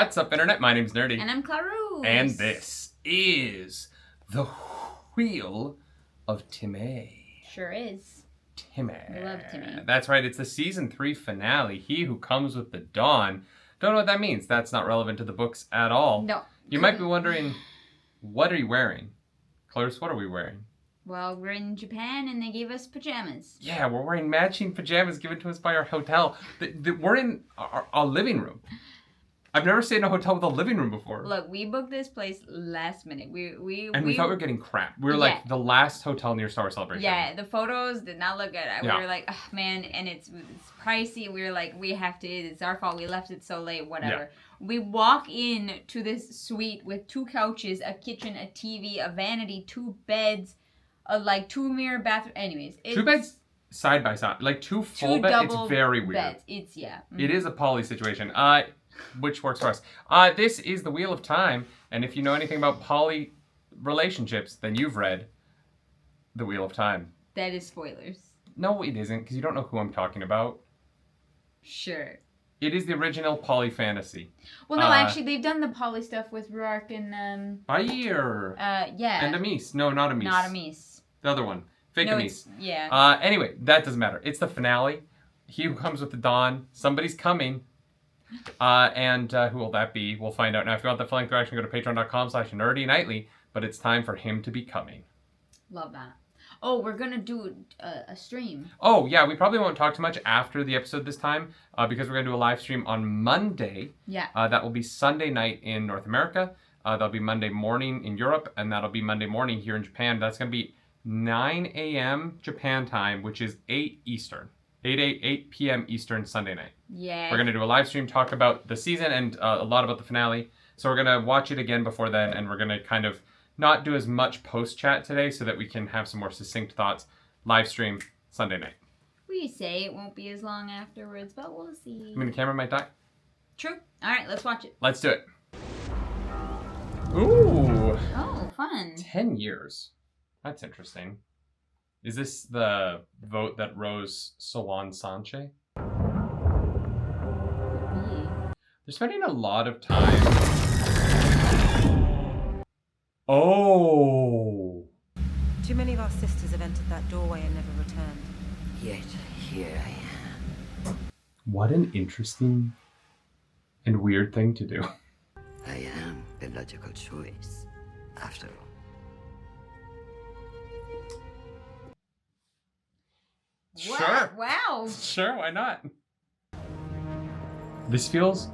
What's up, Internet? My name's Nerdy. And I'm Clarus. And this is the Wheel of Timmy. Sure is. Timmy. I love Timmy. That's right, it's the Season 3 finale. He who comes with the dawn. Don't know what that means. That's not relevant to the books at all. No. You might be wondering, what are you wearing? Clarus, what are we wearing? Well, we're in Japan and they gave us pajamas. Yeah, we're wearing matching pajamas given to us by our hotel. We're in our living room. I've never stayed in a hotel with a living room before. Look, we booked this place last minute. We thought we were getting crap. We were like the last hotel near Star Wars Celebration. Yeah, the photos did not look good. Yeah. We were like, oh, man, and it's pricey. We were like, we have to. It's our fault. We left it so late. Whatever. Yeah. We walk in to this suite with 2 couches, a kitchen, a TV, a vanity, 2 beds, like 2 mirror bathroom. Anyways, 2 beds side by side, like 2 full beds. It's very weird. Beds. It's Mm-hmm. It is a poly situation. Which works for us. This is the Wheel of Time, and if you know anything about poly relationships, then you've read the Wheel of Time. That is spoilers. No, it isn't, because you don't know who I'm talking about. Sure. It is the original poly fantasy. Well, no, actually, they've done the poly stuff with Rourke and Bayer. Yeah. And Amis. No, not Amis. Not Amis. The other one. Fake no, Amis. Yeah. Anyway, that doesn't matter. It's the finale. He who comes with the dawn. Somebody's coming. Who will that be? We'll find out. Now, if you want the full length reaction, go to patreon.com/nerdynightly. But it's time for him to be coming. Love that. Oh, we're going to do a stream. Oh, yeah. We probably won't talk too much after the episode this time because we're going to do a live stream on Monday. Yeah. That will be Sunday night in North America. That'll be Monday morning in Europe. And that'll be Monday morning here in Japan. That's going to be 9 a.m. Japan time, which is 8 Eastern. 8 p.m. Eastern Sunday night. Yeah. We're going to do a live stream, talk about the season and a lot about the finale. So we're going to watch it again before then, and we're going to kind of not do as much post-chat today so that we can have some more succinct thoughts. Live stream Sunday night. We say it won't be as long afterwards, but we'll see. I mean, the camera might die. True. All right, let's watch it. Let's do it. Ooh. Oh, fun. 10 years. That's interesting. Is this the vote that rose Swan Sanche? They're spending a lot of time. Oh! Too many of our sisters have entered that doorway and never returned. Yet here I am. What an interesting and weird thing to do. I am the logical choice, after all. Sure. Wow. Sure, why not? This feels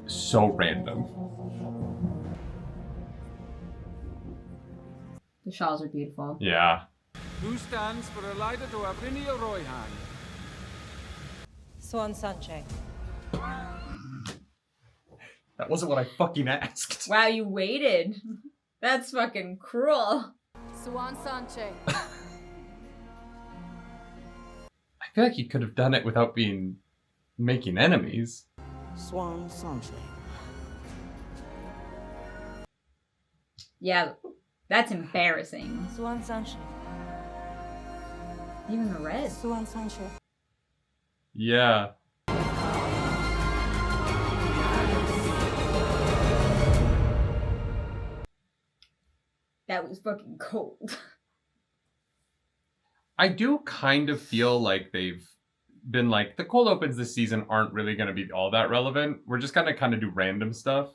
so random. The shawls are beautiful. Yeah. Who stands for a Elida to Abrinia Royhan? Swan Sanche. That wasn't what I fucking asked. Wow, you waited. That's fucking cruel. Swan Sanche. I feel like you could have done it without making enemies. Swan Sanche. Yeah, that's embarrassing. Swan Sanche. Even the red. Swan Sanche. Yeah. That was fucking cold. I do kind of feel like they've been like, the cold opens this season aren't really going to be all that relevant. We're just going to kind of do random stuff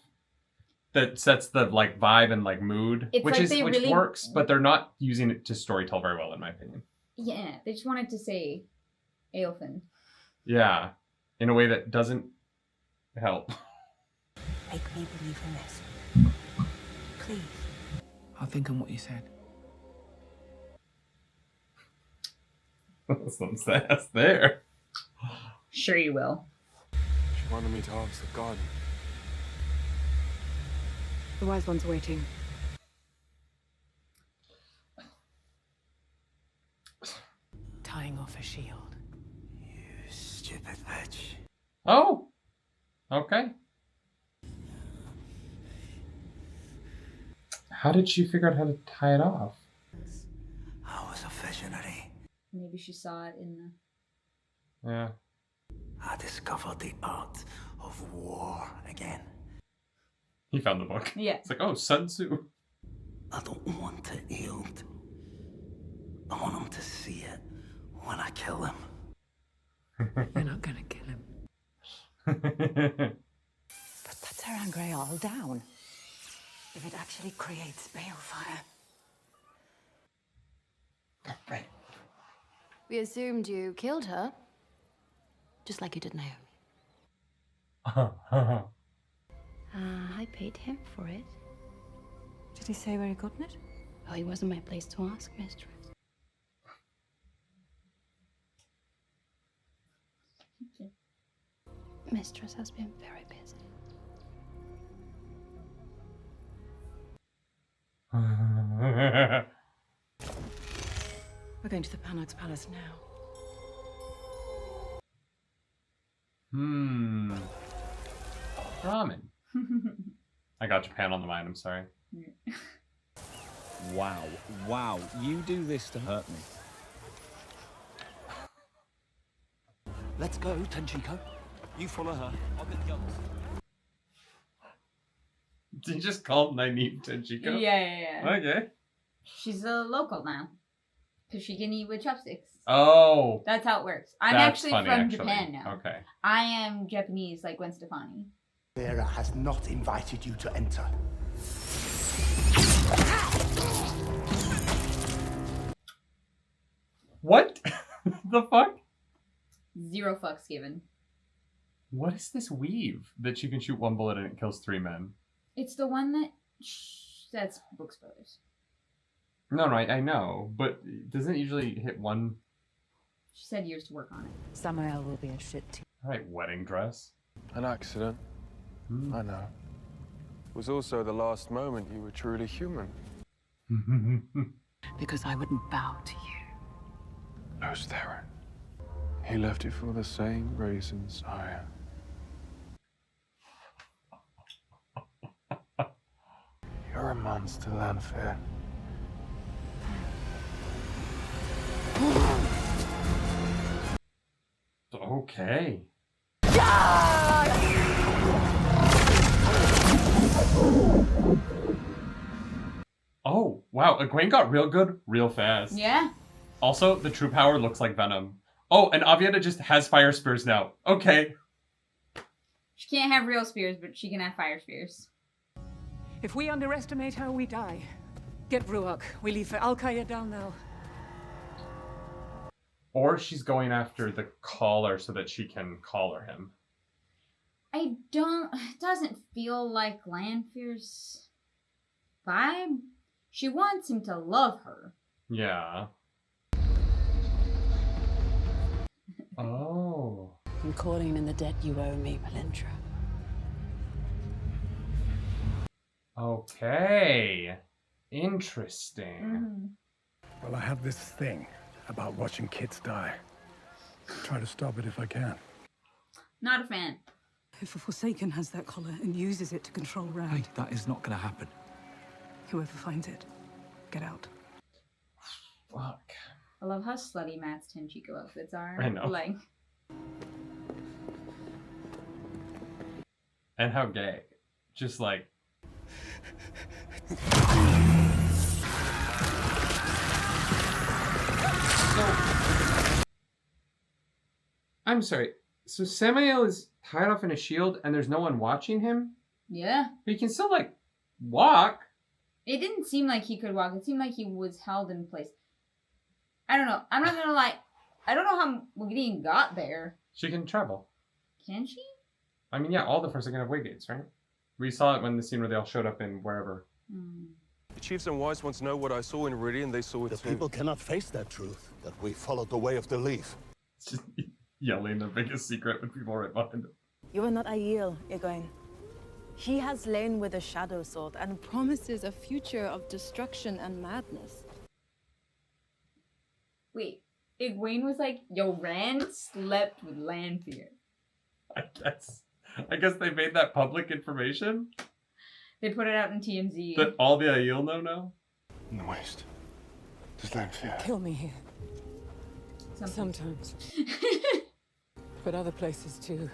that sets the like vibe and like mood, which really works, but they're not using it to storytell very well, in my opinion. Yeah, they just wanted to say Aelfin. Yeah, in a way that doesn't help. Make me believe in this. Please. I'll think on what you said. Some sass there. Sure you will. She wanted me to ask the god. The wise one's waiting. Tying off a shield. You stupid bitch. Oh, okay. How did she figure out how to tie it off? I was a visionary. Maybe she saw it in the... Yeah. I discovered the art of war again. He found the book. Yeah. It's like, oh, Sun Tzu. I don't want it healed. I want him to see it when I kill him. You're not gonna kill him. But that's our angry all down. If it actually creates balefire. Right. We assumed you killed her. Just like you did Naomi. I paid him for it. Did he say where he gotten it? Oh, it wasn't my place to ask, mistress. Mistress has been very busy. We're going to the Panag's palace now. Ramen. I got Japan on the mind, I'm sorry. Wow, wow, you do this to hurt me. Let's go, Tenchiko. You follow her, I'll get the others. Did you just call Nynaeve Tenchiko? Yeah. Okay. She's a local now. Because she can eat with chopsticks. Oh. That's how it works. I'm That's actually funny, from Japan now. Okay. I am Japanese, like Gwen Stefani. Vera has not invited you to enter. What the fuck? 0 fucks given. What is this weave that you can shoot one bullet and it kills 3 men? It's the one that... that's book spoilers. No, I know, but doesn't it usually hit one? She said years to work on it. Samael will be a shit too. All right, wedding dress. An accident. I know. It was also the last moment you were truly human. Because I wouldn't bow to you. Who's Theron? He left you for the same reasons I am. You're a monster, Lanfear. Okay. Oh, wow. Egwene got real good real fast. Yeah. Also, the true power looks like Venom. Oh, and Avienda just has fire spears now. Okay. She can't have real spears, but she can have fire spears. If we underestimate her, we die. Get Ruach. We leave for Al Qaeda now. Or she's going after the caller so that she can collar him. It doesn't feel like Lanfear's vibe. She wants him to love her. Yeah. Oh. I'm calling in the debt you owe me, Melindra. Okay. Interesting. Well, I have this thing about watching kids die. Try to stop it if I can. Not a fan. If a Forsaken has that collar and uses it to control Rand, Hey, that is not going to happen. whoever finds it, get out. Fuck. I love how slutty Matt's Tenchiko outfits are. I know. Like, And how gay. Just like... I'm sorry. So Samael is tied off in a shield and there's no one watching him? yeah. But he can still, like, walk. It didn't seem like he could walk. It seemed like he was held in place. I don't know. I'm not gonna lie. I don't know how Gideon got there. She can travel. Can she? I mean, yeah, all the Forsaken have waygates, right? We saw it when the scene where they all showed up in wherever. The chiefs and wise ones know what I saw in Viridian. They saw it The too. people cannot face that truth, that we followed the way of the leaf. It's just yelling the biggest secret with people right behind him. You are not Aiel, Egwene. He has lain with a shadow sword and Promises a future of destruction and madness. Wait. Egwene was like, yo, Rand slept with Lanfear. I guess they made that public information They put it out in TMZ. that all the Aiel know now. In the west. There's Lanfear. Kill me here. Sometimes. But other places too.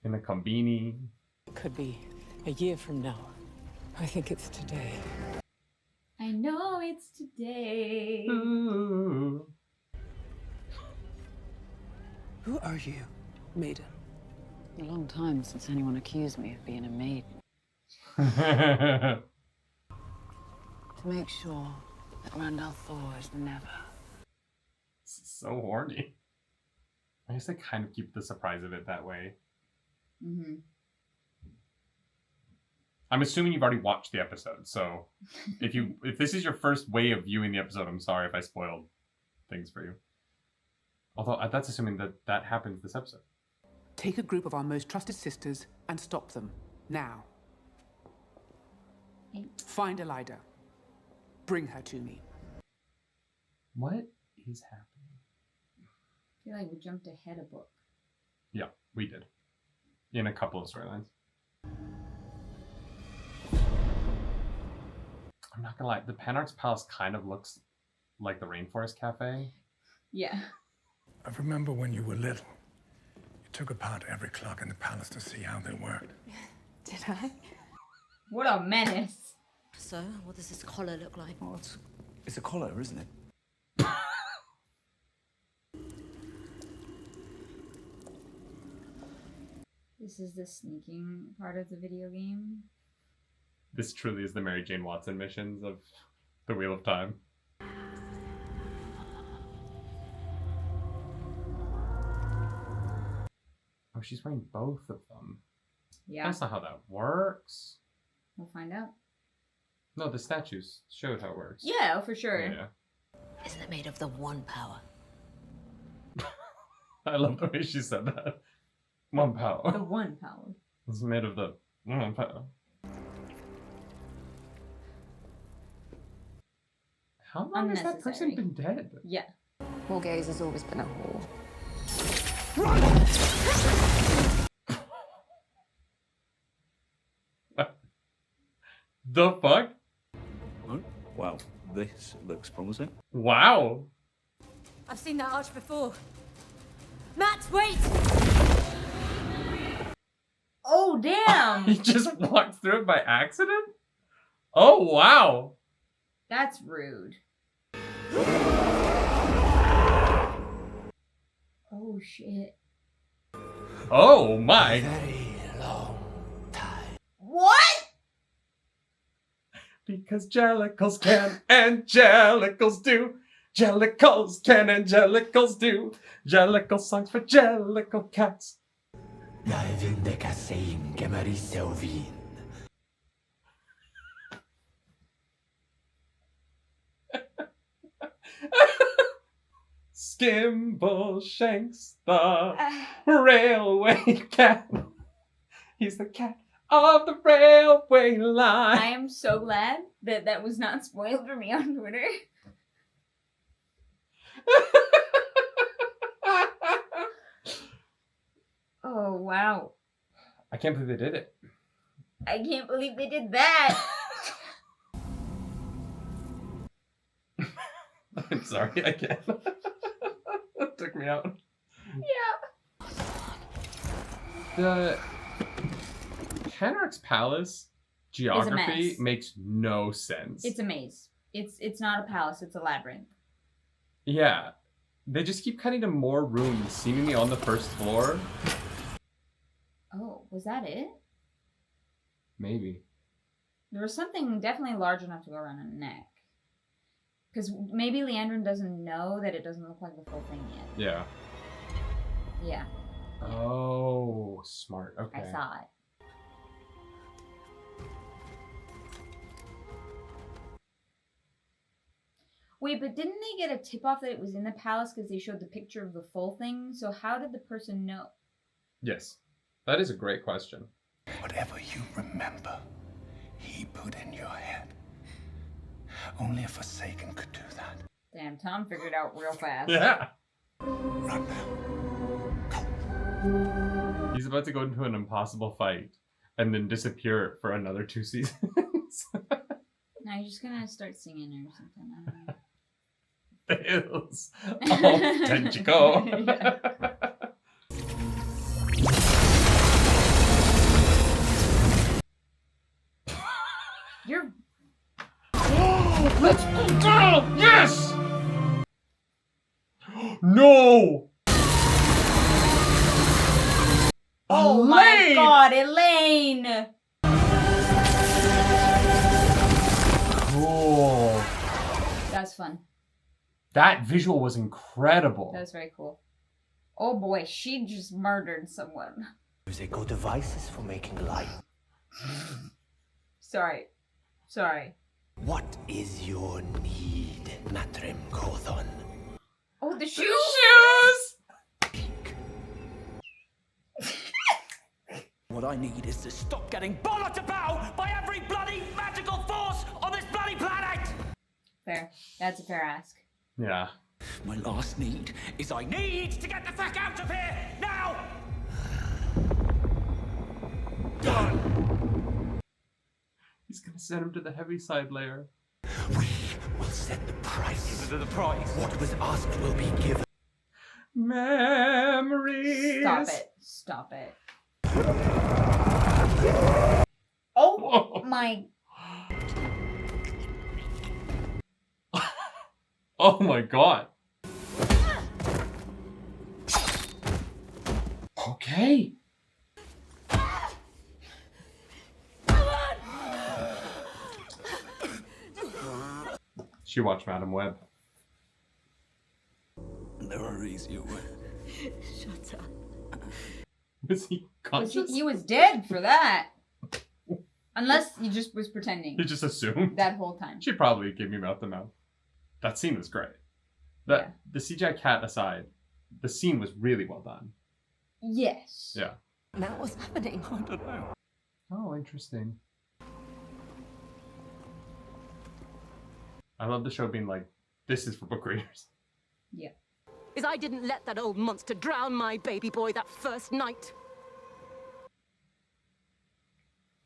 In a combini. could be a year from now. I think it's today. I know it's today. Ooh. Who are you, maiden? A long time since anyone accused me of being a maid. To To make sure that Randall Thor is never. so horny. I guess they kind of keep the surprise of it that way. Mm-hmm. I'm assuming you've already watched the episode, so if this is your first way of viewing the episode, I'm sorry if I spoiled things for you. Although that's assuming that happens this episode. Take a group of our most trusted sisters and stop them. Now. Find Elida. Bring her to me. What is happening? I feel like we jumped ahead a book. Yeah, we did. In a couple of storylines. I'm not gonna lie, the Panarch's Palace kind of looks like the Rainforest Cafe. Yeah. I remember when you were little, you took apart every clock in the palace to see how they worked. Did I? What a menace. So, what does this collar look like? Well, it's a collar, isn't it? This is the sneaking part of the video game. This truly is the Mary Jane Watson missions of the Wheel of Time. Oh, she's wearing both of them. Yeah. That's not how that works. We'll find out. No, the statues showed how it works. Yeah, for sure. Yeah. Isn't it made of the one power? I love the way she said that. One power. The one power. It's made of the one power. How long has that person been dead? Yeah. Morgaze has always been a whore. The fuck? Oh, well, this looks promising. Wow. I've seen that arch before. Matt, wait! Oh, damn! He just walked through it by accident? Oh, wow. That's rude. Oh, shit. Oh, my. Very long time. What? Because jellicles can, angelicals do. Jellicles can, angelicals do. Jellicle songs for jellicle cats. Navin de Cassin, Gemari Selvin. Skimble Shanks, the railway cat. He's the cat of the railway line. I am so glad that that was not spoiled for me on Twitter. Oh, wow. I can't believe they did it. I can't believe they did that. I'm sorry, I can't. That took me out. Yeah. The Panarch's Palace geography makes no sense. It's a maze. It's not a palace, it's a labyrinth. Yeah. They just keep cutting to more rooms, seemingly on the first floor. Oh, was that it? Maybe. There was something definitely large enough to go around a neck. Because maybe Leandrin doesn't know that it doesn't look like the full thing yet. Yeah. Yeah. Oh, smart. Okay. I saw it. Wait, but didn't they get a tip off that it was in the palace because they showed the picture of the full thing? So how did the person know? Yes. That is a great question. Whatever you remember, he put in your head. Only a Forsaken could do that. Damn, Tom figured it out real fast. Yeah. Run now. He's about to go into an impossible fight and then disappear for another 2 seasons. No, you're just gonna start singing or something. I don't know. Fails. Oh, tentacle. Yeah. Let's go! Yes! No! Oh my god, Elaine! Cool. That's fun. That visual was incredible. That was very cool. Oh boy, she just murdered someone. Musical devices for making light. Sorry. Sorry. What is your need, Matrim Kothon? Oh, the shoes! What I need is to stop getting bollocked about by every bloody magical force on this bloody planet! Fair. That's a fair ask. Yeah. My last need is I need to get the fuck out of here now! Done! He's gonna send him to the heavy-side layer. We will set the price. The price. What was asked will be given. Memories. Stop it. Stop it. Oh my. Oh my god. Okay. She watched Madam Web. There are reasons you would. Shut up. Was he conscious? He was dead for that. Unless he just was pretending. He just assumed. That whole time. She probably gave me mouth to mouth. That scene was great. The CGI cat aside, the scene was really well done. Yes. Yeah. Now what's happening? I don't know. Oh, interesting. I love the show being like, this is for book readers. Yeah. Is I didn't let that old monster drown my baby boy that first night.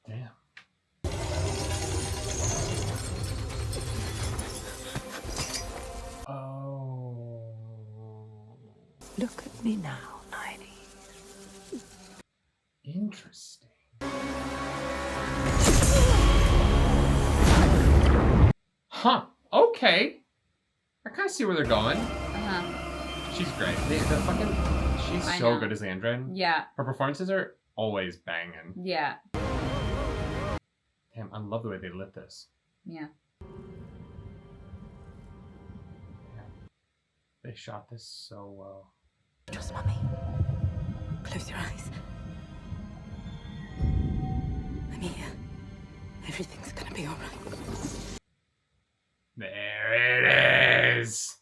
Damn. Oh. Look at me now, Niney. Interesting. Huh. Okay. I kind of see where they're going. She's great. She's I so know. good as Andrin. Yeah. Her performances are always banging. Yeah. Damn, I love the way they lit this. Yeah. They shot this so well. Trust Mummy. Close your eyes. I'm here. Everything's gonna be alright. There it is.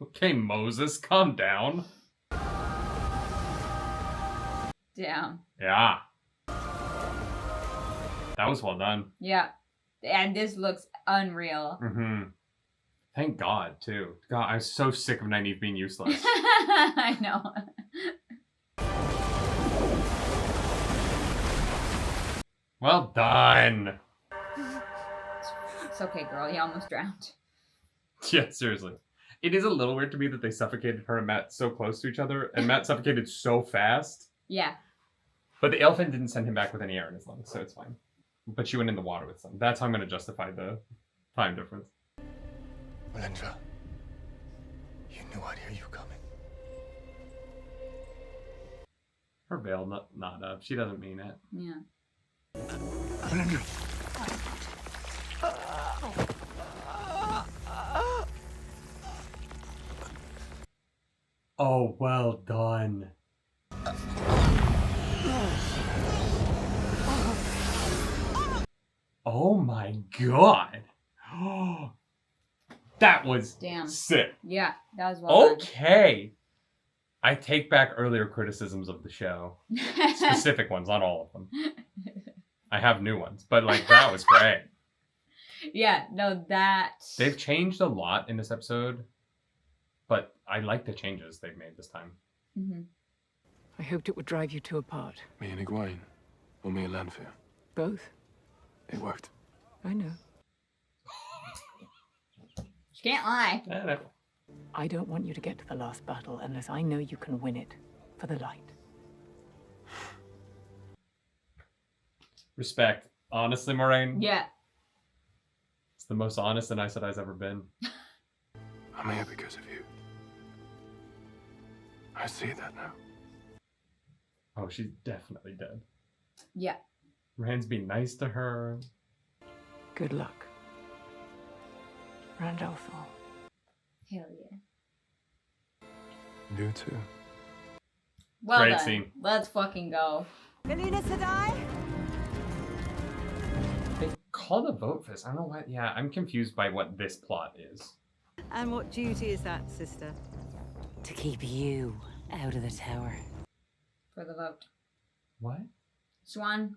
Okay, Moses, calm down. Damn. Yeah. That was well done. Yeah. And this looks unreal. Mm-hmm. Thank God, too. God, I'm so sick of Nynaeve being useless. I know. Well done. It's okay, girl. You almost drowned. Yeah, seriously. It is a little weird to me that they suffocated her and Matt so close to each other, and Matt suffocated so fast. Yeah. But the elephant didn't send him back with any air in his lungs, so it's fine. But she went in the water with some. That's how I'm going to justify the time difference. Melindra, you knew I'd hear you coming. Her veil not up. She doesn't mean it. Yeah. Melindra. Oh, well done. Oh my god. That was Damn. sick. Yeah, that was well done. Okay. I take back earlier criticisms of the show. Specific ones, not all of them. I have new ones, but like that was great. Yeah, no, that... They've changed a lot in this episode, but I like the changes they've made this time. Mm-hmm. I hoped it would drive you two apart. Me and Egwene, or me and Lanfear. Both. It worked. I know. She can't lie. I don't want you to get to the last battle unless I know you can win it for the light. Respect. Honestly, Moraine. Yeah. It's the most honest and Aes Sedai's ever been. I'm here because of you. I see that now. Oh, she's definitely dead. Yeah. Rand's being nice to her. Good luck. Randall Thor. Hell yeah. You too. Well Great done. scene. Let's fucking go. Galina Sedai? They called a vote for this. I don't know what. Yeah, I'm confused by what this plot is. And what duty is that, sister? To keep you out of the tower. For the vote. What? Swan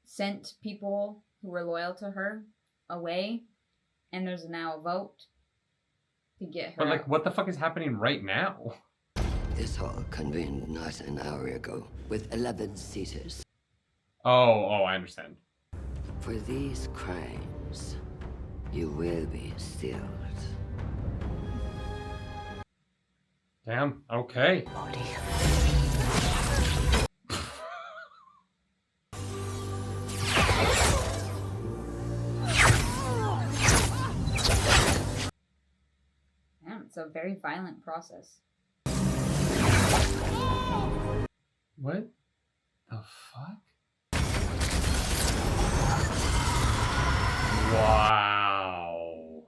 sent people who were loyal to her away, and there's now a vote to get her But like, out. what the fuck is happening right now? This hall convened not an hour ago with 11 seaters. Oh, I understand. For these crimes, you will be sealed. Damn. Okay. Damn, it's a very violent process. What the fuck? Wow.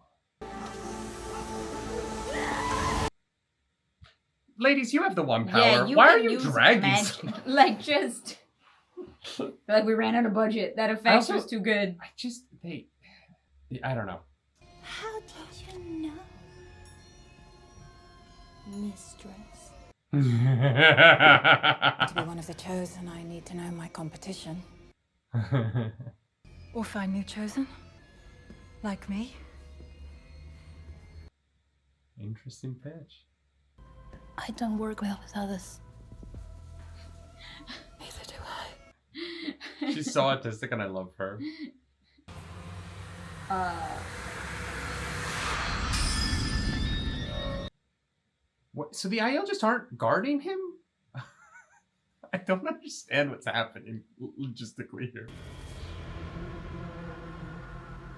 Ladies, you have the one power. Yeah, Why are can you use dragging? magic. Like, just like we ran out of budget. That effect was too good. I don't know. How did you know, mistress? To be one of the chosen, I need to know my competition. Or find new chosen. Like me. Interesting pitch. I don't work well with others. Neither do I. She's so autistic and I love her. What? So the Aiel just aren't guarding him? I don't understand what's happening logistically here.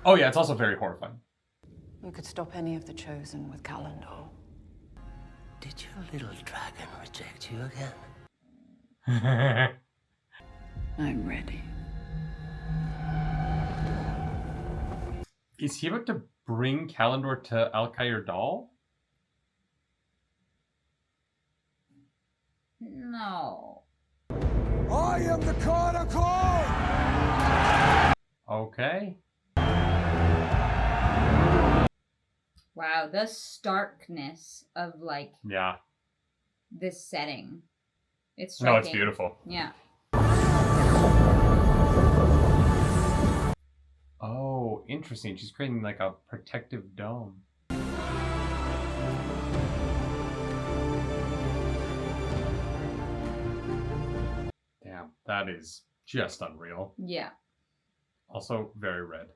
Oh yeah, it's also very horrifying. You could stop any of the chosen with Calendar. Did your little dragon reject you again? I'm ready. Is he about to bring Calendar to Alcair Dal? No. I am the Chronicle! Okay. Wow, the starkness of like Yeah. this setting. It's No, striking. it's beautiful. Yeah. Oh, interesting. She's creating like a protective dome. Damn, that is just unreal. Yeah. Also very red.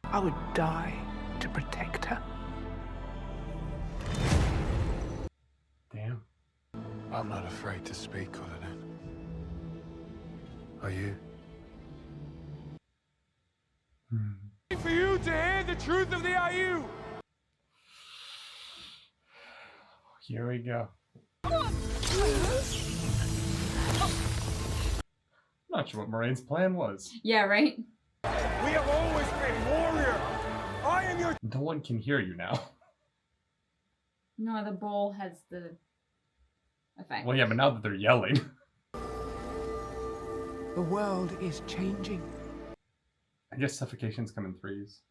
I would die to protect her. Damn. I'm not afraid to speak, Cullinan. Are you? For you to hear the truth of the IU! Here we go. Not sure what Moraine's plan was. Yeah, right? We have always been warrior! I am your... No one can hear you now. No, the bowl has the effect. Well, yeah, but now that they're yelling. The world is changing. I guess suffocations come in threes.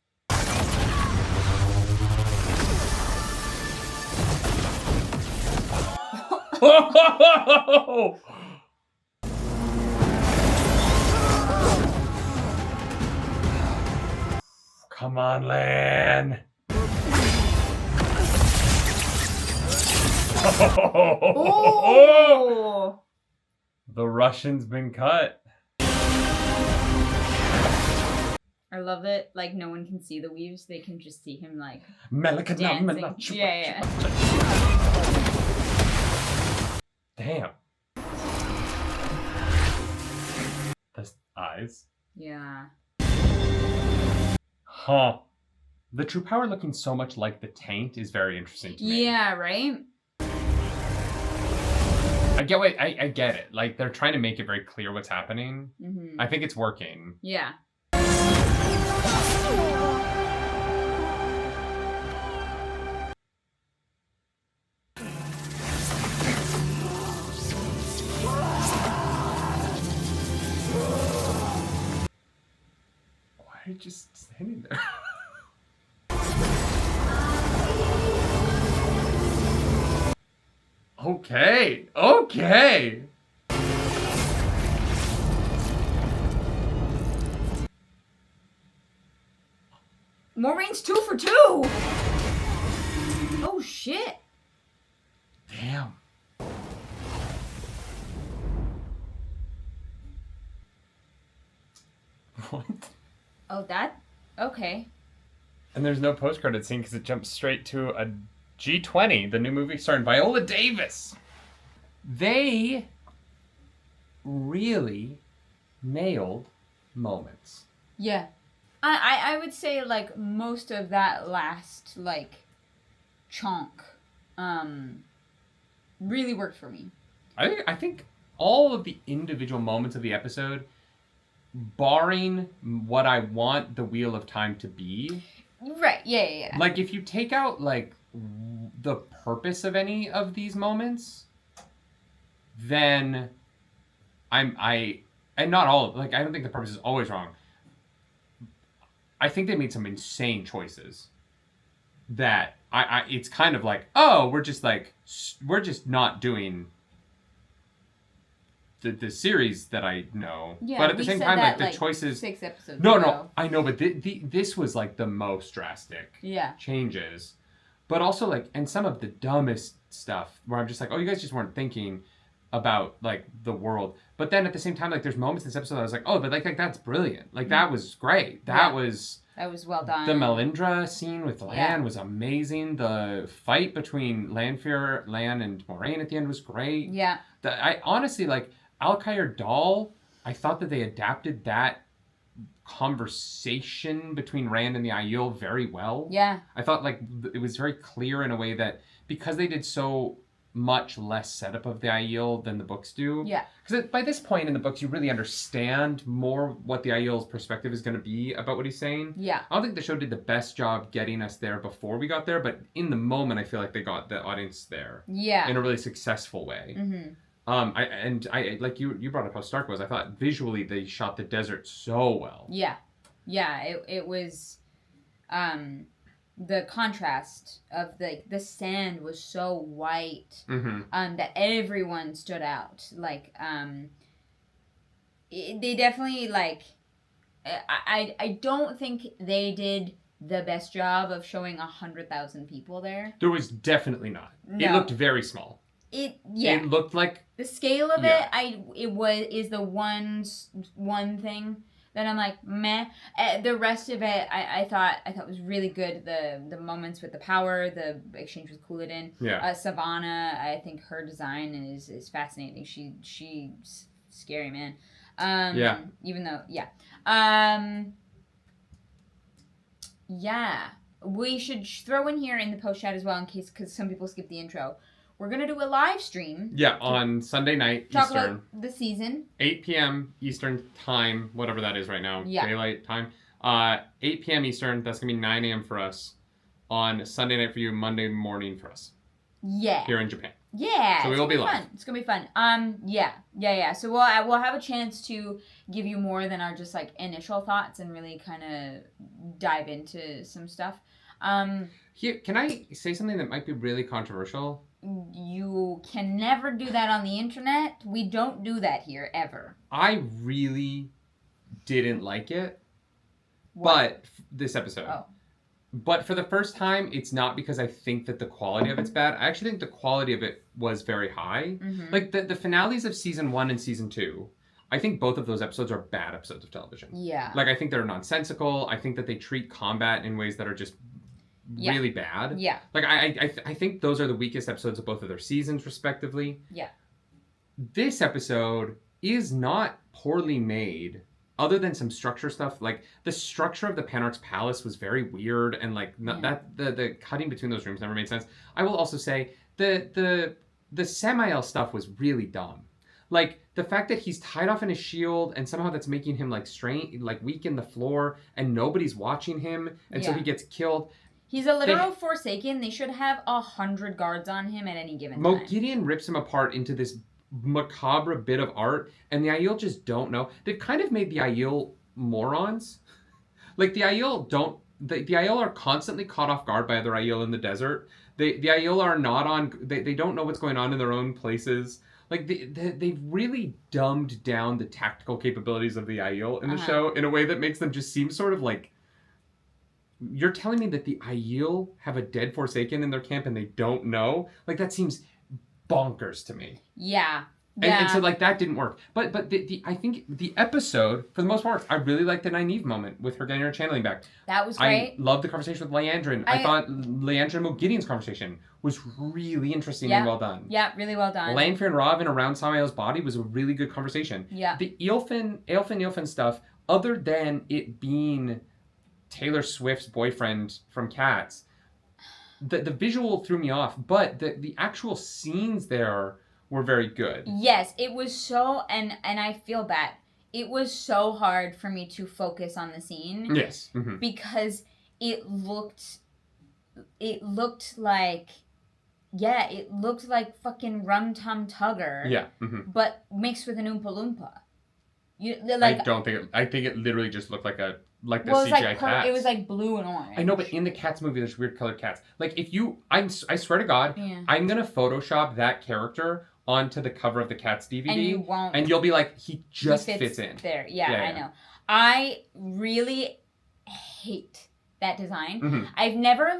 Come on, Lan. Oh! The Russian's been cut. I love it. Like, no one can see the weaves. They can just see him, like, Melakanam, dancing. Yeah. Damn. The eyes. Yeah. Huh. The true power looking so much like the taint is very interesting to me. Yeah, right? I get it. Like, they're trying to make it very clear what's happening. Mm-hmm. I think it's working. Yeah. Why are you just standing there? Okay. Okay. Maureen's 2 for 2! Oh, shit. Damn. What? Oh, that? Okay. And there's no post-credit scene because it jumps straight to a G20, the new movie starring Viola Davis. They really nailed moments. Yeah. I would say, like, most of that last, like, chunk, really worked for me. I think all of the individual moments of the episode, barring what I want the Wheel of Time to be. Right, yeah. Like, if you take out, like, the purpose of any of these moments, then and not all, like, I don't think the purpose is always wrong. I think they made some insane choices that it's kind of like, oh, we're just not doing the series that I know. Yeah, but at the same time, that, like, the choices. 6 episodes No, ago. I know, but this was like the most drastic changes. But also, like, and some of the dumbest stuff where I'm just like, oh, you guys just weren't thinking about, like, the world. But then at the same time, like, there's moments in this episode I was like, oh, but like that's brilliant. Like, that was great. That was well done. The Melindra scene with Lan was amazing. The fight between Lan and Moraine at the end was great. Yeah. I honestly, like, Alkair Dal, I thought that they adapted that conversation between Rand and the Aiel very well. Yeah. I thought, like, it was very clear in a way that because they did so much less setup of the Aiel than the books do. Yeah. Because by this point in the books, you really understand more what the Aiel's perspective is going to be about what he's saying. Yeah. I don't think the show did the best job getting us there before we got there, but in the moment, I feel like they got the audience there. Yeah. In a really successful way. Mm-hmm. I like you brought up how Stark was. I thought visually they shot the desert so well. Yeah. It was, the contrast of the sand was so white, that everyone stood out. Like, they definitely, like, I don't think they did the best job of showing 100,000 people there. There was definitely not. No. It looked very small. It looked like the scale of it. Is the one thing that I'm like meh. The rest of it, I thought was really good. The moments with the power, the exchange with Couladin. Yeah. Savannah, I think her design is fascinating. She's scary, man. Even though we should throw in here in the post chat as well in case because some people skip the intro. We're going to do a live stream. Yeah, on Sunday night, talk Eastern. About the season. 8 p.m. Eastern time, whatever that is right now. Yeah. Daylight time. 8 p.m. Eastern, that's going to be 9 a.m. for us. On Sunday night for you, Monday morning for us. Yeah. Here in Japan. Yeah. So we will be live. Fun. It's going to be fun. Yeah. So we'll have a chance to give you more than our just, like, initial thoughts and really kind of dive into some stuff. Here, can I say something that might be really controversial? You can never do that on the internet. We don't do that here, ever. I really didn't like it. But this episode. Oh. But for the first time, it's not because I think that the quality of it's bad. I actually think the quality of it was very high. Mm-hmm. Like, the finales of season 1 and season 2, I think both of those episodes are bad episodes of television. Yeah. Like, I think they're nonsensical. I think that they treat combat in ways that are just really bad. Yeah. Like, I think those are the weakest episodes of both of their seasons, respectively. Yeah. This episode is not poorly made, other than some structure stuff. Like, the structure of the Panarch's palace was very weird, and like the cutting between those rooms never made sense. I will also say the Samael stuff was really dumb. Like, the fact that he's tied off in his shield and somehow that's making him like weak in the floor and nobody's watching him, and so he gets killed. He's a literal Forsaken. They should have 100 guards on him at any given time. Gideon rips him apart into this macabre bit of art, and the Aiel just don't know. They've kind of made the Aiel morons. Like, the Aiel don't... The Aiel are constantly caught off guard by other Aiel in the desert. The Aiel are not on... They don't know what's going on in their own places. Like, they've really dumbed down the tactical capabilities of the Aiel in the show in a way that makes them just seem sort of like... You're telling me that the Aiel have a dead Forsaken in their camp and they don't know? Like, that seems bonkers to me. Yeah. And so, like, that didn't work. But I think the episode, for the most part, I really liked the Nynaeve moment with her getting her channeling back. That was great. I loved the conversation with Leandrin. I thought Leandrin and Gideon's conversation was really interesting and well done. Yeah, really well done. Lanfear and Ravin around Samael's body was a really good conversation. Yeah. The Eilfin stuff, other than it being Taylor Swift's boyfriend from Cats, the visual threw me off, but the actual scenes there were very good. Yes, it was so, and I feel bad. It was so hard for me to focus on the scene. Yes. Mm-hmm. Because it looked like, it looked like fucking Rum Tum Tugger. Yeah. Mm-hmm. But mixed with an Oompa Loompa. I think it literally just looked like the CGI CGI cats. It was like blue and orange. I know, but in the Cats movie, there's weird colored cats. Like, I swear to God, I'm gonna Photoshop that character onto the cover of the Cats DVD, and you won't, and you'll be like, he fits in there. Yeah, I know. I really hate that design. Mm-hmm. I've never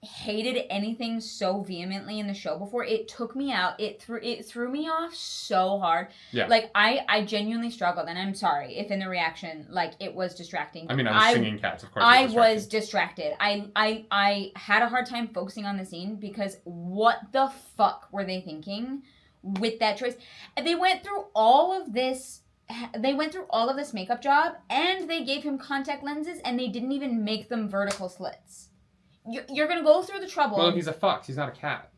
hated anything so vehemently in the show before. It took me out. It threw me off so hard. Yeah. Like, I genuinely struggled, and I'm sorry if in the reaction it was distracting. I mean, I was singing Cats, of course. I was distracted. I had a hard time focusing on the scene because what the fuck were they thinking with that choice? They went through all of this makeup job, and they gave him contact lenses, and they didn't even make them vertical slits. You're going to go through the trouble. Well, he's a fox. He's not a cat.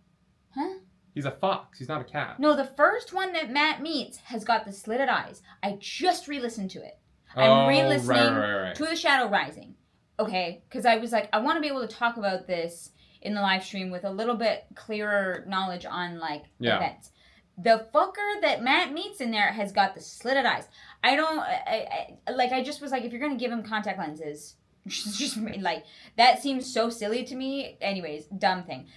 Huh? He's a fox. He's not a cat. No, the first one that Matt meets has got the slitted eyes. I just re-listened to it. I'm re-listening to The Shadow Rising. Okay? Because I was like, I want to be able to talk about this in the live stream with a little bit clearer knowledge on, events. The fucker that Matt meets in there has got the slitted eyes. I just was like, if you're going to give him contact lenses... just that seems so silly to me. Anyways, dumb thing.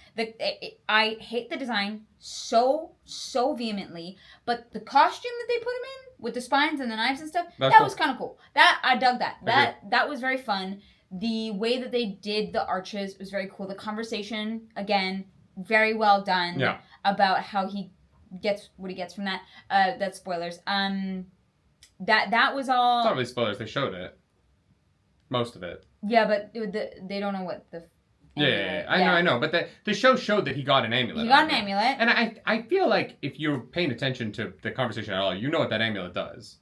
I hate the design so vehemently, but the costume that they put him in with the spines and the knives and stuff, that was kind of cool. That I dug that. That was very fun. The way that they did the arches was very cool. The conversation, again, very well done. Yeah. About how he gets what he gets from that. That's spoilers. That was all. It's not really spoilers. They showed it. Most of it. Yeah, but they don't know what the... Yeah. I know. But the show showed that he got an amulet. He got an amulet. And I feel like if you're paying attention to the conversation at all, you know what that amulet does.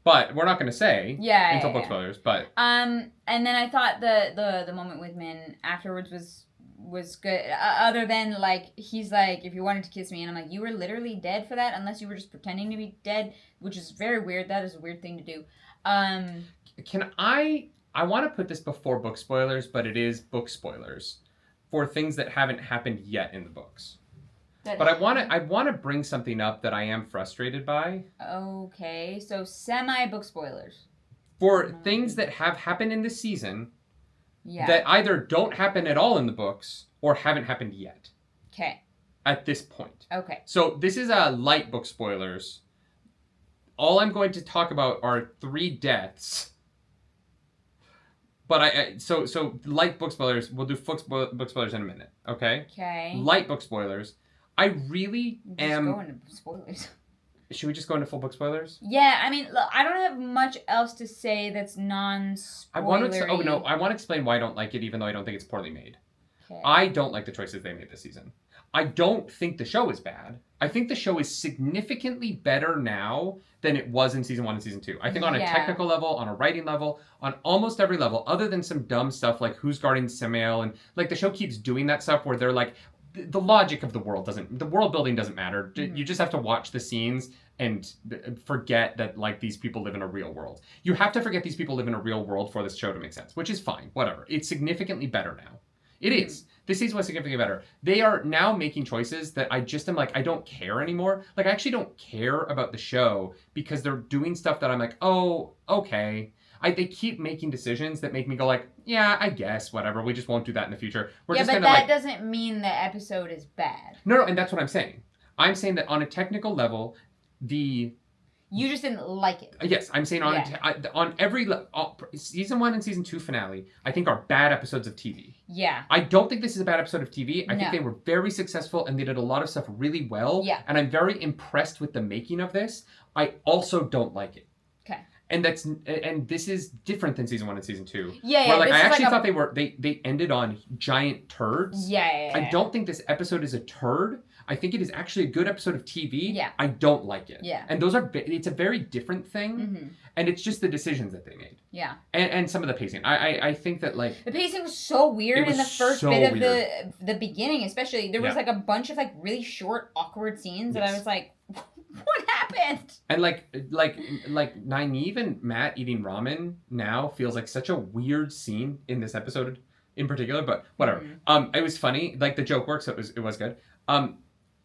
But we're not going to say until book spoilers. But and then I thought the moment with Min afterwards was good. Other than he's like, if you wanted to kiss me, and I'm like, you were literally dead for that, unless you were just pretending to be dead, which is very weird. That is a weird thing to do. I want to put this before book spoilers, but it is book spoilers for things that haven't happened yet in the books. But I want to bring something up that I am frustrated by. Okay, so semi-book spoilers. For things that have happened in this season that either don't happen at all in the books or haven't happened yet. Okay. At this point. Okay. So this is a light book spoilers. All I'm going to talk about are 3 deaths. But so light book spoilers. We'll do book spoilers in a minute. Okay. Okay. Light book spoilers. I really am. Just go into spoilers. should we just go into full book spoilers? Yeah, I mean, look, I don't have much else to say that's non-spoilery. I want to explain why I don't like it, even though I don't think it's poorly made. Okay. I don't like the choices they made this season. I don't think the show is bad. I think the show is significantly better now than it was in season 1 and season 2. I think on a technical level, on a writing level, on almost every level, other than some dumb stuff like who's guarding Samael, and like the show keeps doing that stuff where they're like, the logic of the world building doesn't matter. Mm-hmm. You just have to watch the scenes and forget that like these people live in a real world. You have to forget these people live in a real world for this show to make sense, which is fine, whatever. It's significantly better now. It is. This season was significantly better. They are now making choices that I just am like, I don't care anymore. Like, I actually don't care about the show because they're doing stuff that I'm like, oh, okay. They keep making decisions that make me go like, yeah, I guess, whatever. We just won't do that in the future. We're just but that doesn't mean the episode is bad. No, and that's what I'm saying. I'm saying that on a technical level, You just didn't like it. Yes, I'm saying on every season 1 and season 2 finale, I think are bad episodes of TV. Yeah. I don't think this is a bad episode of TV. I think they were very successful and they did a lot of stuff really well. Yeah. And I'm very impressed with the making of this. I also don't like it. Okay. And this is different than season 1 and season 2. Yeah, where like I actually thought they ended on giant turds. Yeah. I don't think this episode is a turd. I think it is actually a good episode of TV. Yeah. I don't like it. Yeah. And it's a very different thing. Mm-hmm. And it's just the decisions that they made. Yeah. And some of the pacing. I think that like the pacing was so weird in the first bit of the beginning, especially. There was like a bunch of like really short, awkward scenes that I was like, what happened? And like Nynaeve and Matt eating ramen now feels like such a weird scene in this episode in particular, but whatever. Mm-hmm. It was funny. Like the joke works, so it was good.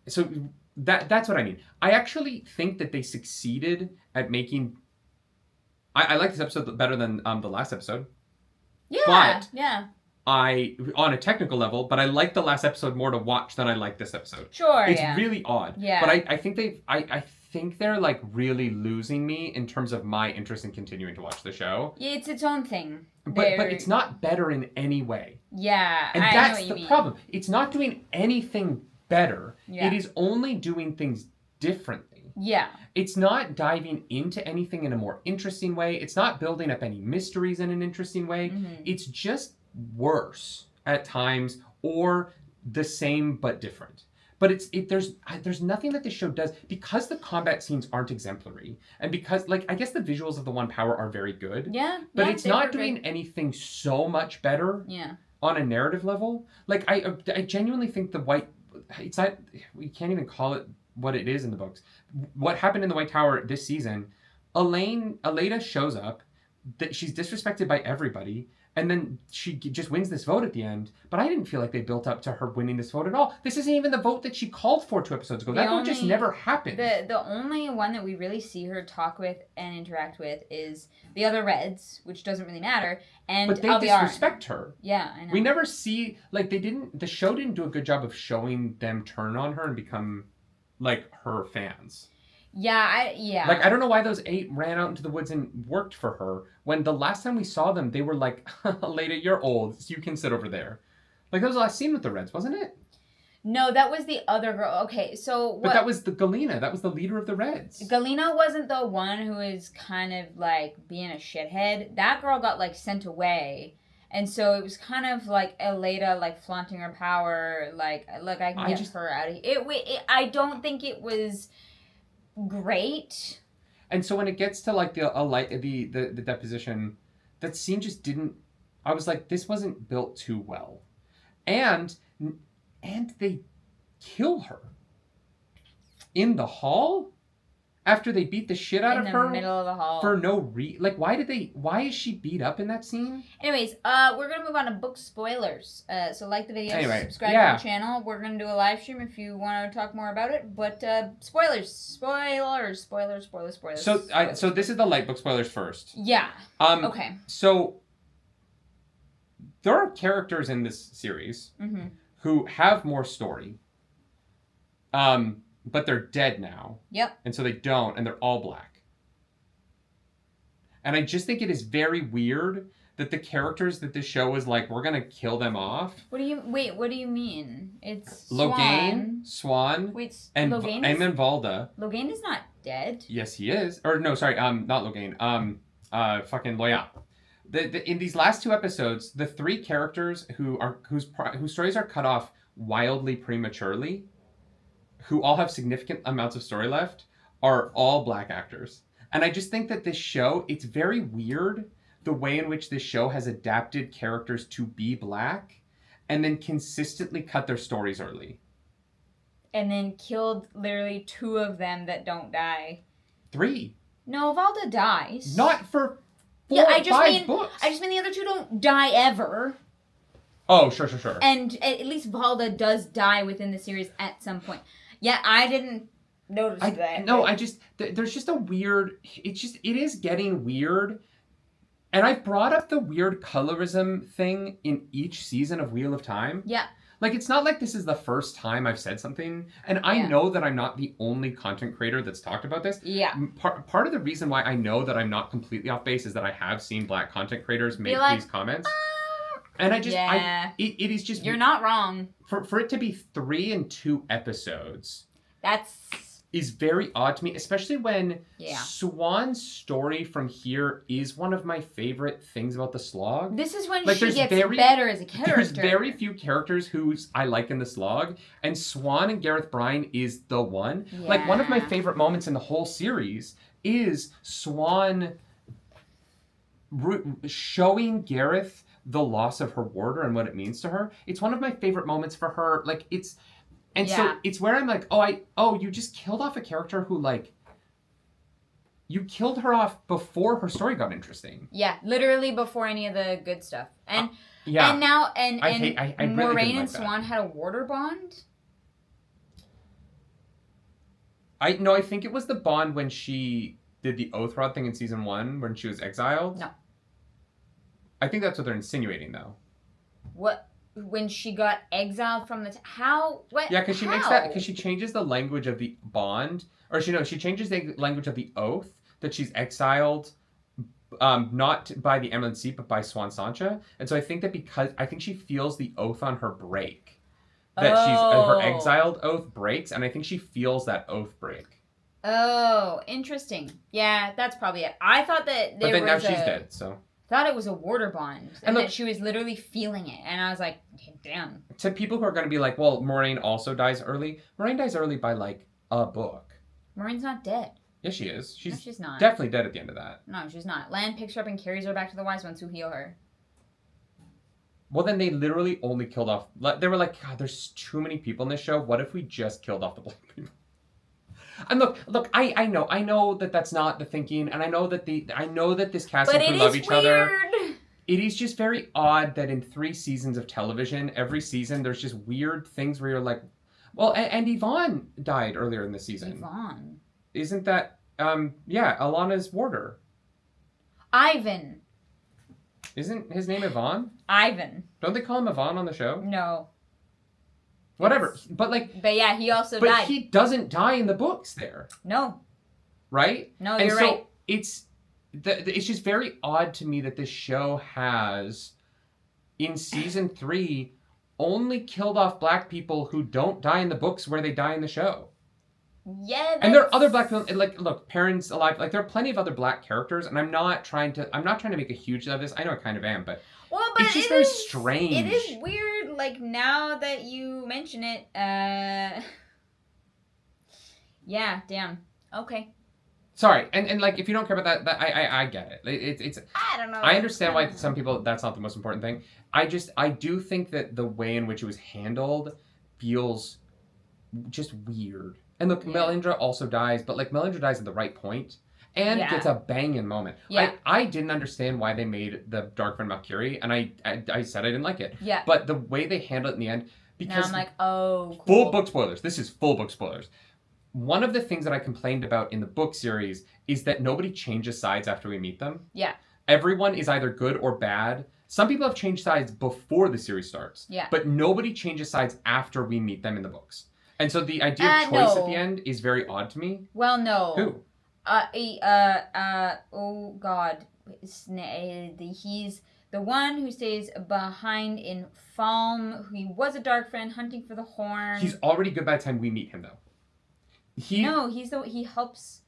So that's what I mean. I actually think that they succeeded at making. I like this episode better than the last episode. Yeah. But yeah. on a technical level, but I like the last episode more to watch than I like this episode. Sure. It's really odd. Yeah. But I think I think they're like really losing me in terms of my interest in continuing to watch the show. Yeah, it's its own thing. But it's not better in any way. Yeah. And that's the problem. It's not doing anything better. Yeah. It is only doing things differently. Yeah. It's not diving into anything in a more interesting way. It's not building up any mysteries in an interesting way. Mm-hmm. It's just worse at times or the same but different. But there's nothing that this show does because the combat scenes aren't exemplary and because like I guess the visuals of the One Power are very good. Yeah. But it's not doing anything so much better. Yeah. On a narrative level. Like I genuinely think the White it's not we can't even call it what it is in the books. What happened in the White Tower this season, Aleda shows up, that she's disrespected by everybody, and then she just wins this vote at the end. But I didn't feel like they built up to her winning this vote at all. This isn't even the vote that she called for 2 episodes ago. That vote just never happened. The only one that we really see her talk with and interact with is the other Reds, which doesn't really matter, and but they Alviarin. Disrespect her. Yeah, I know. We never see like the show didn't do a good job of showing them turn on her and become like her fans. Yeah. Like, I don't know why those 8 ran out into the woods and worked for her when the last time we saw them, they were like, Leda, you're old, so you can sit over there. Like, that was the last scene with the Reds, wasn't it? No, that was the other girl. Okay, so... But that was the Galena. That was the leader of the Reds. Galena wasn't the one who was kind of, like, being a shithead. That girl got, like, sent away. And so it was kind of like Aleda, like, flaunting her power. Like, look, I can get her out of here. I don't think it was... great. And so when it gets to like the deposition, that scene just didn't. I was like, this wasn't built too well, and they kill her in the hall after they beat the shit out of her in the middle of the hall for no reason. Like, why is she beat up in that scene? Anyways, we're gonna move on to book spoilers. So like the video, subscribe to the channel. We're gonna do a live stream if you want to talk more about it. But spoilers. So this is the light book spoilers first. Yeah. Okay. So there are characters in this series who have more story. But they're dead now. Yep. And so they don't, and they're all black. And I just think it is very weird that the characters that this show is like, we're going to kill them off. What do you mean? It's Logain, Swan, Wait, and Logain Valda. Logain is not dead? Yes, he is. Or no, sorry, not Logain. Fucking Loya. In these last 2 episodes, the 3 characters whose stories are cut off wildly prematurely, who all have significant amounts of story left, are all black actors. And I just think that this show, it's very weird the way in which this show has adapted characters to be black and then consistently cut their stories early. And then killed literally 2 of them that don't die. 3. No, Valda dies. Not for 4 yeah, or 5 books. I just mean the other 2 don't die ever. Oh, sure. And at least Valda does die within the series at some point. Yeah, I didn't notice that. No, there's just a weird, it is getting weird. And I've brought up the weird colorism thing in each season of Wheel of Time. Yeah. Like, it's not like this is the first time I've said something. And I know that I'm not the only content creator that's talked about this. Yeah. Part of the reason why I know that I'm not completely off base is that I have seen black content creators make these comments. And I just, it is just... You're not wrong. For it to be 3 and 2 episodes... is very odd to me, especially when Swan's story from here is one of my favorite things about the Slog. This is when she gets better as a character. There's very few characters who I like in the Slog, and Swan and Gareth Bryan is the one. Yeah. Like, one of my favorite moments in the whole series is Swan showing Gareth the loss of her warder and what it means to her. It's one of my favorite moments for her. Like, it's... And so it's where I'm like, you just killed off a character who, like, you killed her off before her story got interesting. Yeah, literally before any of the good stuff. And yeah. and now I really Moraine and like Swan had a warder bond. I think it was the bond when she did the Oath Rod thing in season 1 when she was exiled. No. I think that's what they're insinuating, though. What? When she got exiled from the how what yeah, because she makes that because she changes the language of the bond, or she changes the language of the oath that she's exiled, not by the Emerald Sea but by Swan Sancha, and so I think that because I think she feels the oath on her break, that her exiled oath breaks, and I think she feels that oath break. Oh, interesting. Yeah, that's probably it. I thought that but then now she's dead, so. Thought it was a warder bond, and that she was literally feeling it, and I was like, damn. To people who are going to be like, well, Moraine also dies early. Moraine dies early by, like, a book. Moraine's not dead. Yes, she is. She's not. Definitely dead at the end of that. No, she's not. Lan picks her up and carries her back to the Wise Ones who heal her. Well, then they literally only killed off... They were like, God, there's too many people in this show. What if we just killed off the black people? And look, I know that that's not the thinking, and I know that this cast and crew love each other. It is just very odd that in 3 seasons of television, every season there's just weird things where you're like, well, and Yvonne died earlier in the season. Yvonne, isn't that Alana's warder? Ivan. Isn't his name Yvonne? Ivan. Don't they call him Yvonne on the show? No. Whatever, but yeah, he also died. But he doesn't die in the books there. No. Right? No, you're right. It's just very odd to me that this show has, in season 3, only killed off black people who don't die in the books where they die in the show. Yeah, and there are other black people, like, look, Perrin's alive. Like, there are plenty of other black characters, and I'm not trying to make a huge deal of this. I know I kind of am, but it's just very strange. It is weird, like, now that you mention it, yeah, damn. Okay. Sorry, and like, if you don't care about that I get it. It's I don't know. I understand why some people, that's not the most important thing. I do think that the way in which it was handled feels just weird. And look, Melindra also dies, but like, Melindra dies at the right point and gets a banging moment. Yeah. I didn't understand why they made the Dark Friend Valkyrie, and I said I didn't like it. Yeah. But the way they handle it in the end, because now I'm like, oh, cool. Full book spoilers. This is full book spoilers. One of the things that I complained about in the book series is that nobody changes sides after we meet them. Yeah. Everyone is either good or bad. Some people have changed sides before the series starts. Yeah. But nobody changes sides after we meet them in the books. And so the idea of choice at the end is very odd to me. Well, no. Who? Oh God. He's the one who stays behind in Falm. He was a dark friend hunting for the horn. He's already good by the time we meet him, though. No, he helps.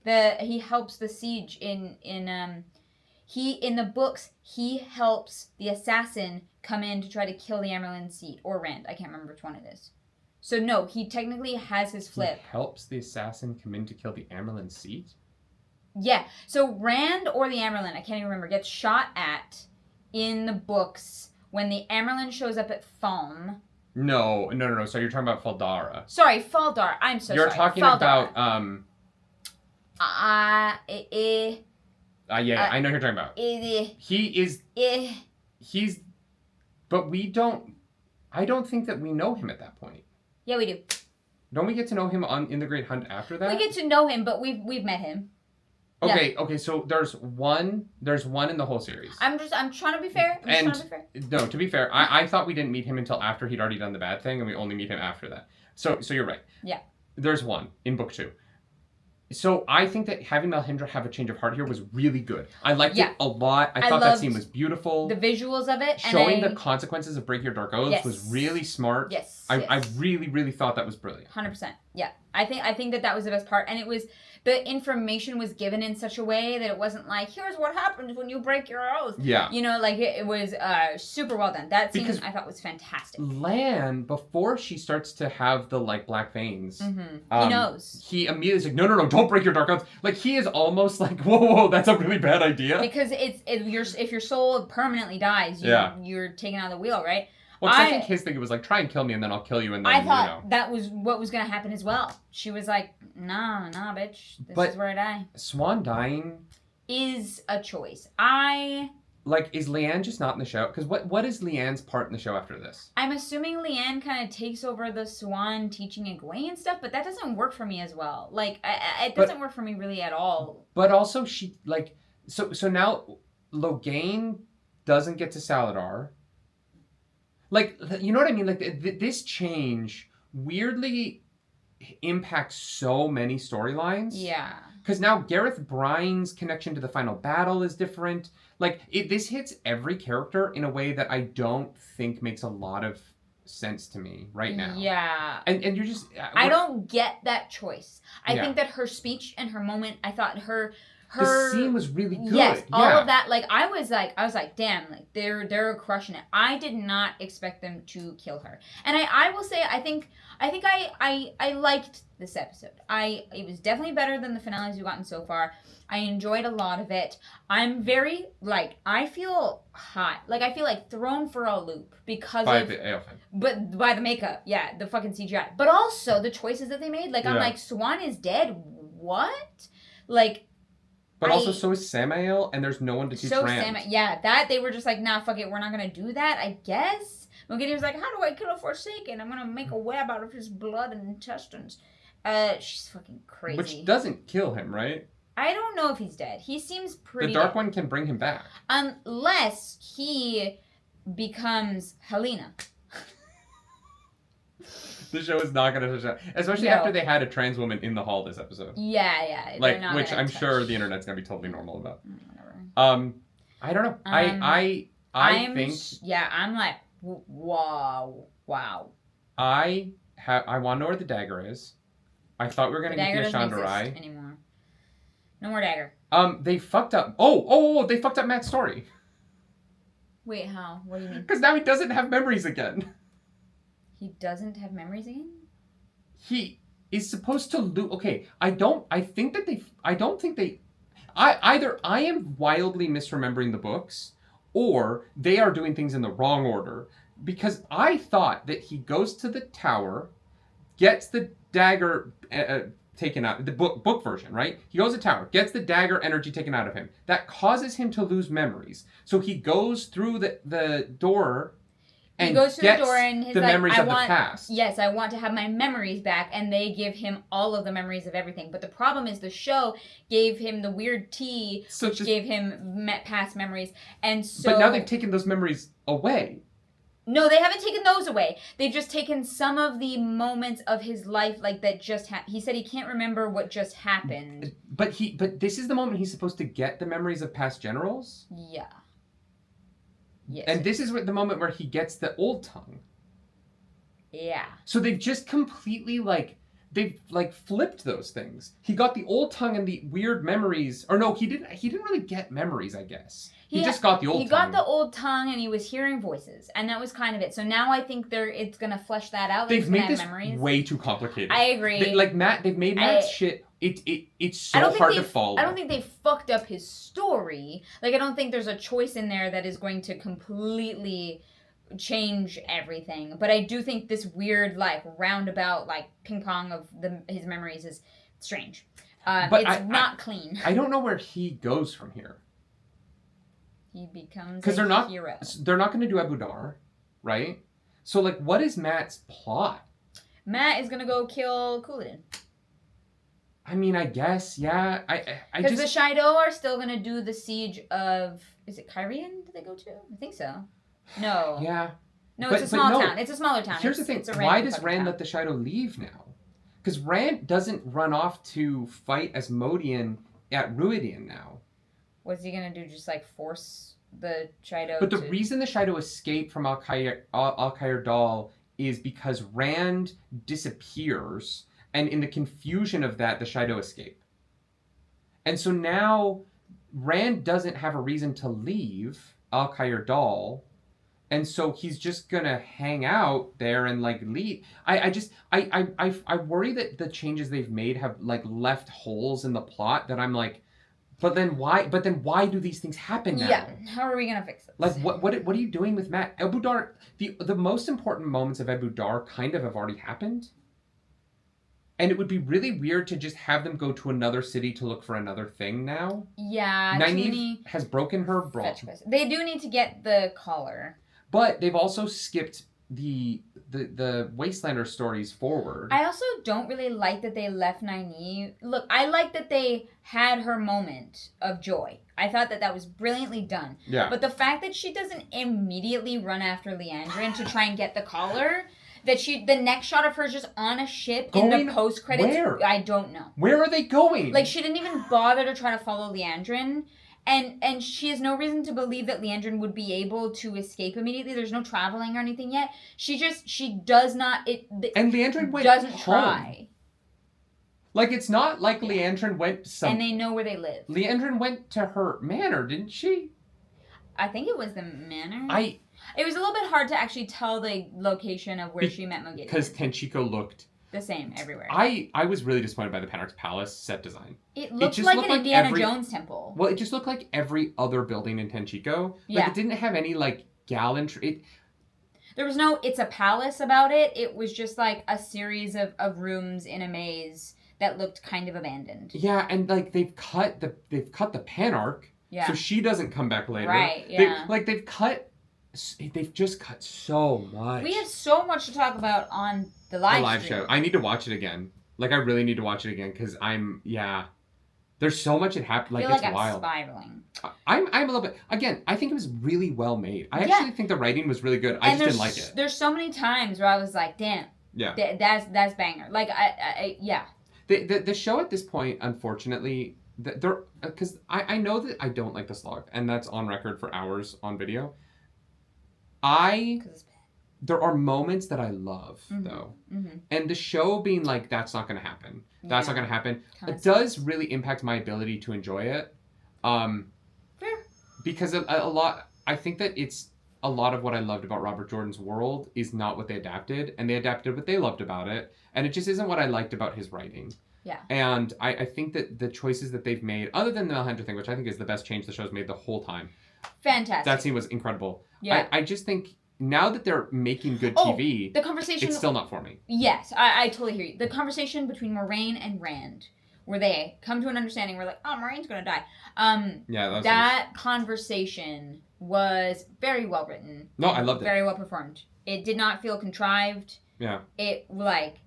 He helps the siege in the books. He helps the assassin come in to try to kill the Amerlin seat, or Rand. I can't remember which one it is. So no, he technically has his flip. He helps the assassin come in to kill the Amerlin seat? Yeah. So Rand or the Amerlin, I can't even remember, gets shot at in the books when the Amerlin shows up at Falm. No. So you're talking about Faldara. Sorry, Faldar. I'm so You're sorry. talking Faldar. about Yeah, I know who you're talking about. He's but I don't think that we know him at that point. Yeah, we do. Don't we get to know him in the Great Hunt after that? We get to know him, but we've met him. Okay, so there's one in the whole series. I'm trying to be fair. No, to be fair, I thought we didn't meet him until after he'd already done the bad thing, and we only meet him after that. So you're right. Yeah. There's one in book 2. So I think that having Melhindra have a change of heart here was really good. I liked it a lot. I thought that scene was beautiful. The visuals of it. Showing the consequences of breaking your dark oaths was really smart. Yes. I really, really thought that was brilliant. 100%. Yeah. I think that was the best part. And it was, the information was given in such a way that it wasn't like, here's what happens when you break your oath. Yeah. You know, like it was super well done. That scene I thought was fantastic. Lan, before she starts to have the like black veins, he knows. He immediately is like, no, don't break your dark oath. Like he is almost like, whoa, that's a really bad idea. Because if your soul permanently dies, you're taken out of the wheel, right? Well, I think his thing was like, try and kill me and then I'll kill you and then, I thought that was what was going to happen as well. She was like, nah, bitch. This is where I die. Swan dying is a choice. Is Leanne just not in the show? Because what is Leanne's part in the show after this? I'm assuming Leanne kind of takes over the Swan teaching Egwene stuff, but that doesn't work for me as well. Like, it doesn't work for me really at all. But also, she, like, so now Logain doesn't get to Saladar. Like, you know what I mean? Like, this change weirdly impacts so many storylines. Yeah. Because now Gareth Bryne's connection to the final battle is different. Like, this hits every character in a way that I don't think makes a lot of sense to me right now. Yeah. And you're just... I don't get that choice. I think that her speech and her moment, I thought her the scene was really good. Yes, all of that. Like I was like, damn, like they're crushing it. I did not expect them to kill her, and I will say, I think I liked this episode. It was definitely better than the finales we've gotten so far. I enjoyed a lot of it. I'm very I feel hot. Like I feel like thrown for a loop because by the makeup, the fucking CGI, but also the choices that they made. Like I'm like, Swan is dead. What? Like. But also, so is Samael, and there's no one to teach Rand. That they were just like, nah, fuck it, we're not gonna do that, I guess. Mogini was like, how do I kill a Forsaken? I'm gonna make a web out of his blood and intestines. She's fucking crazy. Which doesn't kill him, right? I don't know if he's dead. He seems pretty... The Dark One can bring him back. Unless he becomes Helena. The show is not going to touch that. Especially after they had a trans woman in the hall this episode. Yeah. Which I'm sure the internet's going to be totally normal about. Whatever. I don't know. I think... Yeah, I'm like, wow. I want to know where the dagger is. I thought we were going to get the Ashandarai. Anymore. No more dagger. They fucked up... Oh, they fucked up Matt's story. Wait, how? What do you mean? Because now he doesn't have memories again. He doesn't have memories again? He is supposed to lose. Okay, either I am wildly misremembering the books, or they are doing things in the wrong order. Because I thought that he goes to the tower, gets the dagger taken out, the book version, right? He goes to the tower, gets the dagger energy taken out of him. That causes him to lose memories. So he goes through the door... He goes through the door and he's the like, memories of the past. Yes, I want to have my memories back. And they give him all of the memories of everything. But the problem is the show gave him the weird tea, which gave him past memories. And so... But now they've taken those memories away. No, they haven't taken those away. They've just taken some of the moments of his life that just happened. He said he can't remember what just happened. But this is the moment he's supposed to get the memories of past generals? Yeah. Yes. And this is the moment where he gets the old tongue. Yeah. So they've just completely they've like flipped those things. He got the old tongue and the weird memories. Or no, he didn't really get memories, I guess. He just got the old tongue. He got the old tongue and he was hearing voices. And that was kind of it. So now I think it's going to flesh that out. They've made this way too complicated. I agree. They've made Matt's shit... It's so hard to follow. I don't think they fucked up his story. Like, I don't think there's a choice in there that is going to completely change everything. But I do think this weird, like, roundabout, like, ping pong of his memories is strange. But it's not clean. I don't know where he goes from here. He becomes a hero. They're not going to do Abu Dar, right? So, like, what is Matt's plot? Matt is going to go kill Couladin. I mean, I guess, yeah. Because the Shaido are still going to do the siege of... Is it Kyrian did they go to? I think so. No. Yeah. No, it's a small town. It's a smaller town. Here's the thing. Why does Rand let the Shaido leave now? Because Rand doesn't run off to fight Asmodean at Ruidian now. What's he going to do? Just, like, force the Shaido But the reason the Shaido escaped from Al-Khair Dal is because Rand disappears... And in the confusion of that, the Shaido escape. And so now, Rand doesn't have a reason to leave Al-Khair Dal. And so he's just going to hang out there and, like, leave. I worry that the changes they've made have, like, left holes in the plot that I'm like, but then why do these things happen now? Yeah, how are we going to fix this? Like, what are you doing with Matt? Abu Dar, the most important moments of Abu Dar kind of have already happened. And it would be really weird to just have them go to another city to look for another thing now. Yeah. Nynaeve has broken her bra. They do need to get the collar. But they've also skipped the Wastelander stories forward. I also don't really like that they left Nynaeve. Look, I like that they had her moment of joy. I thought that was brilliantly done. Yeah. But the fact that she doesn't immediately run after Leandrin to try and get the collar... That the next shot of her is just on a ship in the post credits. Where? I don't know. Where are they going? Like, she didn't even bother to try to follow Leandrin. And she has no reason to believe that Leandrin would be able to escape immediately. There's no traveling or anything yet. She does not... And Leandrin doesn't try. Like, it's not like Leandrin went and they know where they live. Leandrin went to her manor, didn't she? I think it was the manor. It was a little bit hard to actually tell the location of where she met Moghedien. Because Tenchiko looked... the same everywhere. I was really disappointed by the Penarch's Palace set design. It looked like an Indiana Jones temple. Well, it just looked like every other building in Tenchiko. Yeah. Like, it didn't have any, like, gallantry. There was no, it's a palace about it. It was just, like, a series of rooms in a maze that looked kind of abandoned. Yeah, and, like, they've cut the Panarch. Yeah. So she doesn't come back later. Right, yeah. They've just cut so much. We have so much to talk about on the live show. I need to watch it again. Like, I really need to watch it again because there's so much that happened. Like, it's wild. I'm spiraling. I'm a little bit. Again, I think it was really well made. I actually think the writing was really good. I just didn't like it. There's so many times where I was like, damn. Yeah. That's banger. Like, yeah. The show at this point, unfortunately, because I know that I don't like the slog, and that's on record for hours on video. There are moments that I love, though. Mm-hmm. And the show being like, that's not going to happen. That's not going to happen. It does really impact my ability to enjoy it. Fair. Because I think that it's a lot of what I loved about Robert Jordan's world is not what they adapted. And they adapted what they loved about it. And it just isn't what I liked about his writing. Yeah. And I think that the choices that they've made, other than the Melhender thing, which I think is the best change the show's made the whole time. Fantastic. That scene was incredible. Yeah. I just think now that they're making good TV, the conversation, it's still not for me. Yes, I totally hear you. The conversation between Moiraine and Rand, where they come to an understanding, we're like, oh, Moraine's going to die. That conversation was very well written. No, I loved it. Very well performed. It did not feel contrived. Yeah. It, like,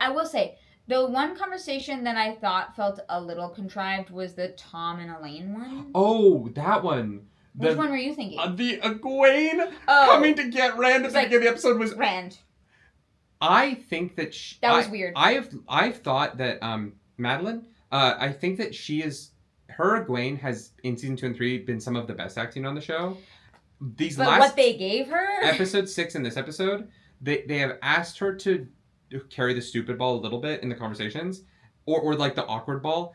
I will say, the one conversation that I thought felt a little contrived was the Tom and Elaine one. Oh, that one. Which one were you thinking? The Egwene coming to get Rand at the beginning of the episode was... Rand. I think that... That was weird. I've thought that Madeline, I think that she is... Her Egwene has, in season 2 and 3, been some of the best acting on the show. What they gave her? Episode 6 in this episode, they have asked her to carry the stupid ball a little bit in the conversations, or like the awkward ball.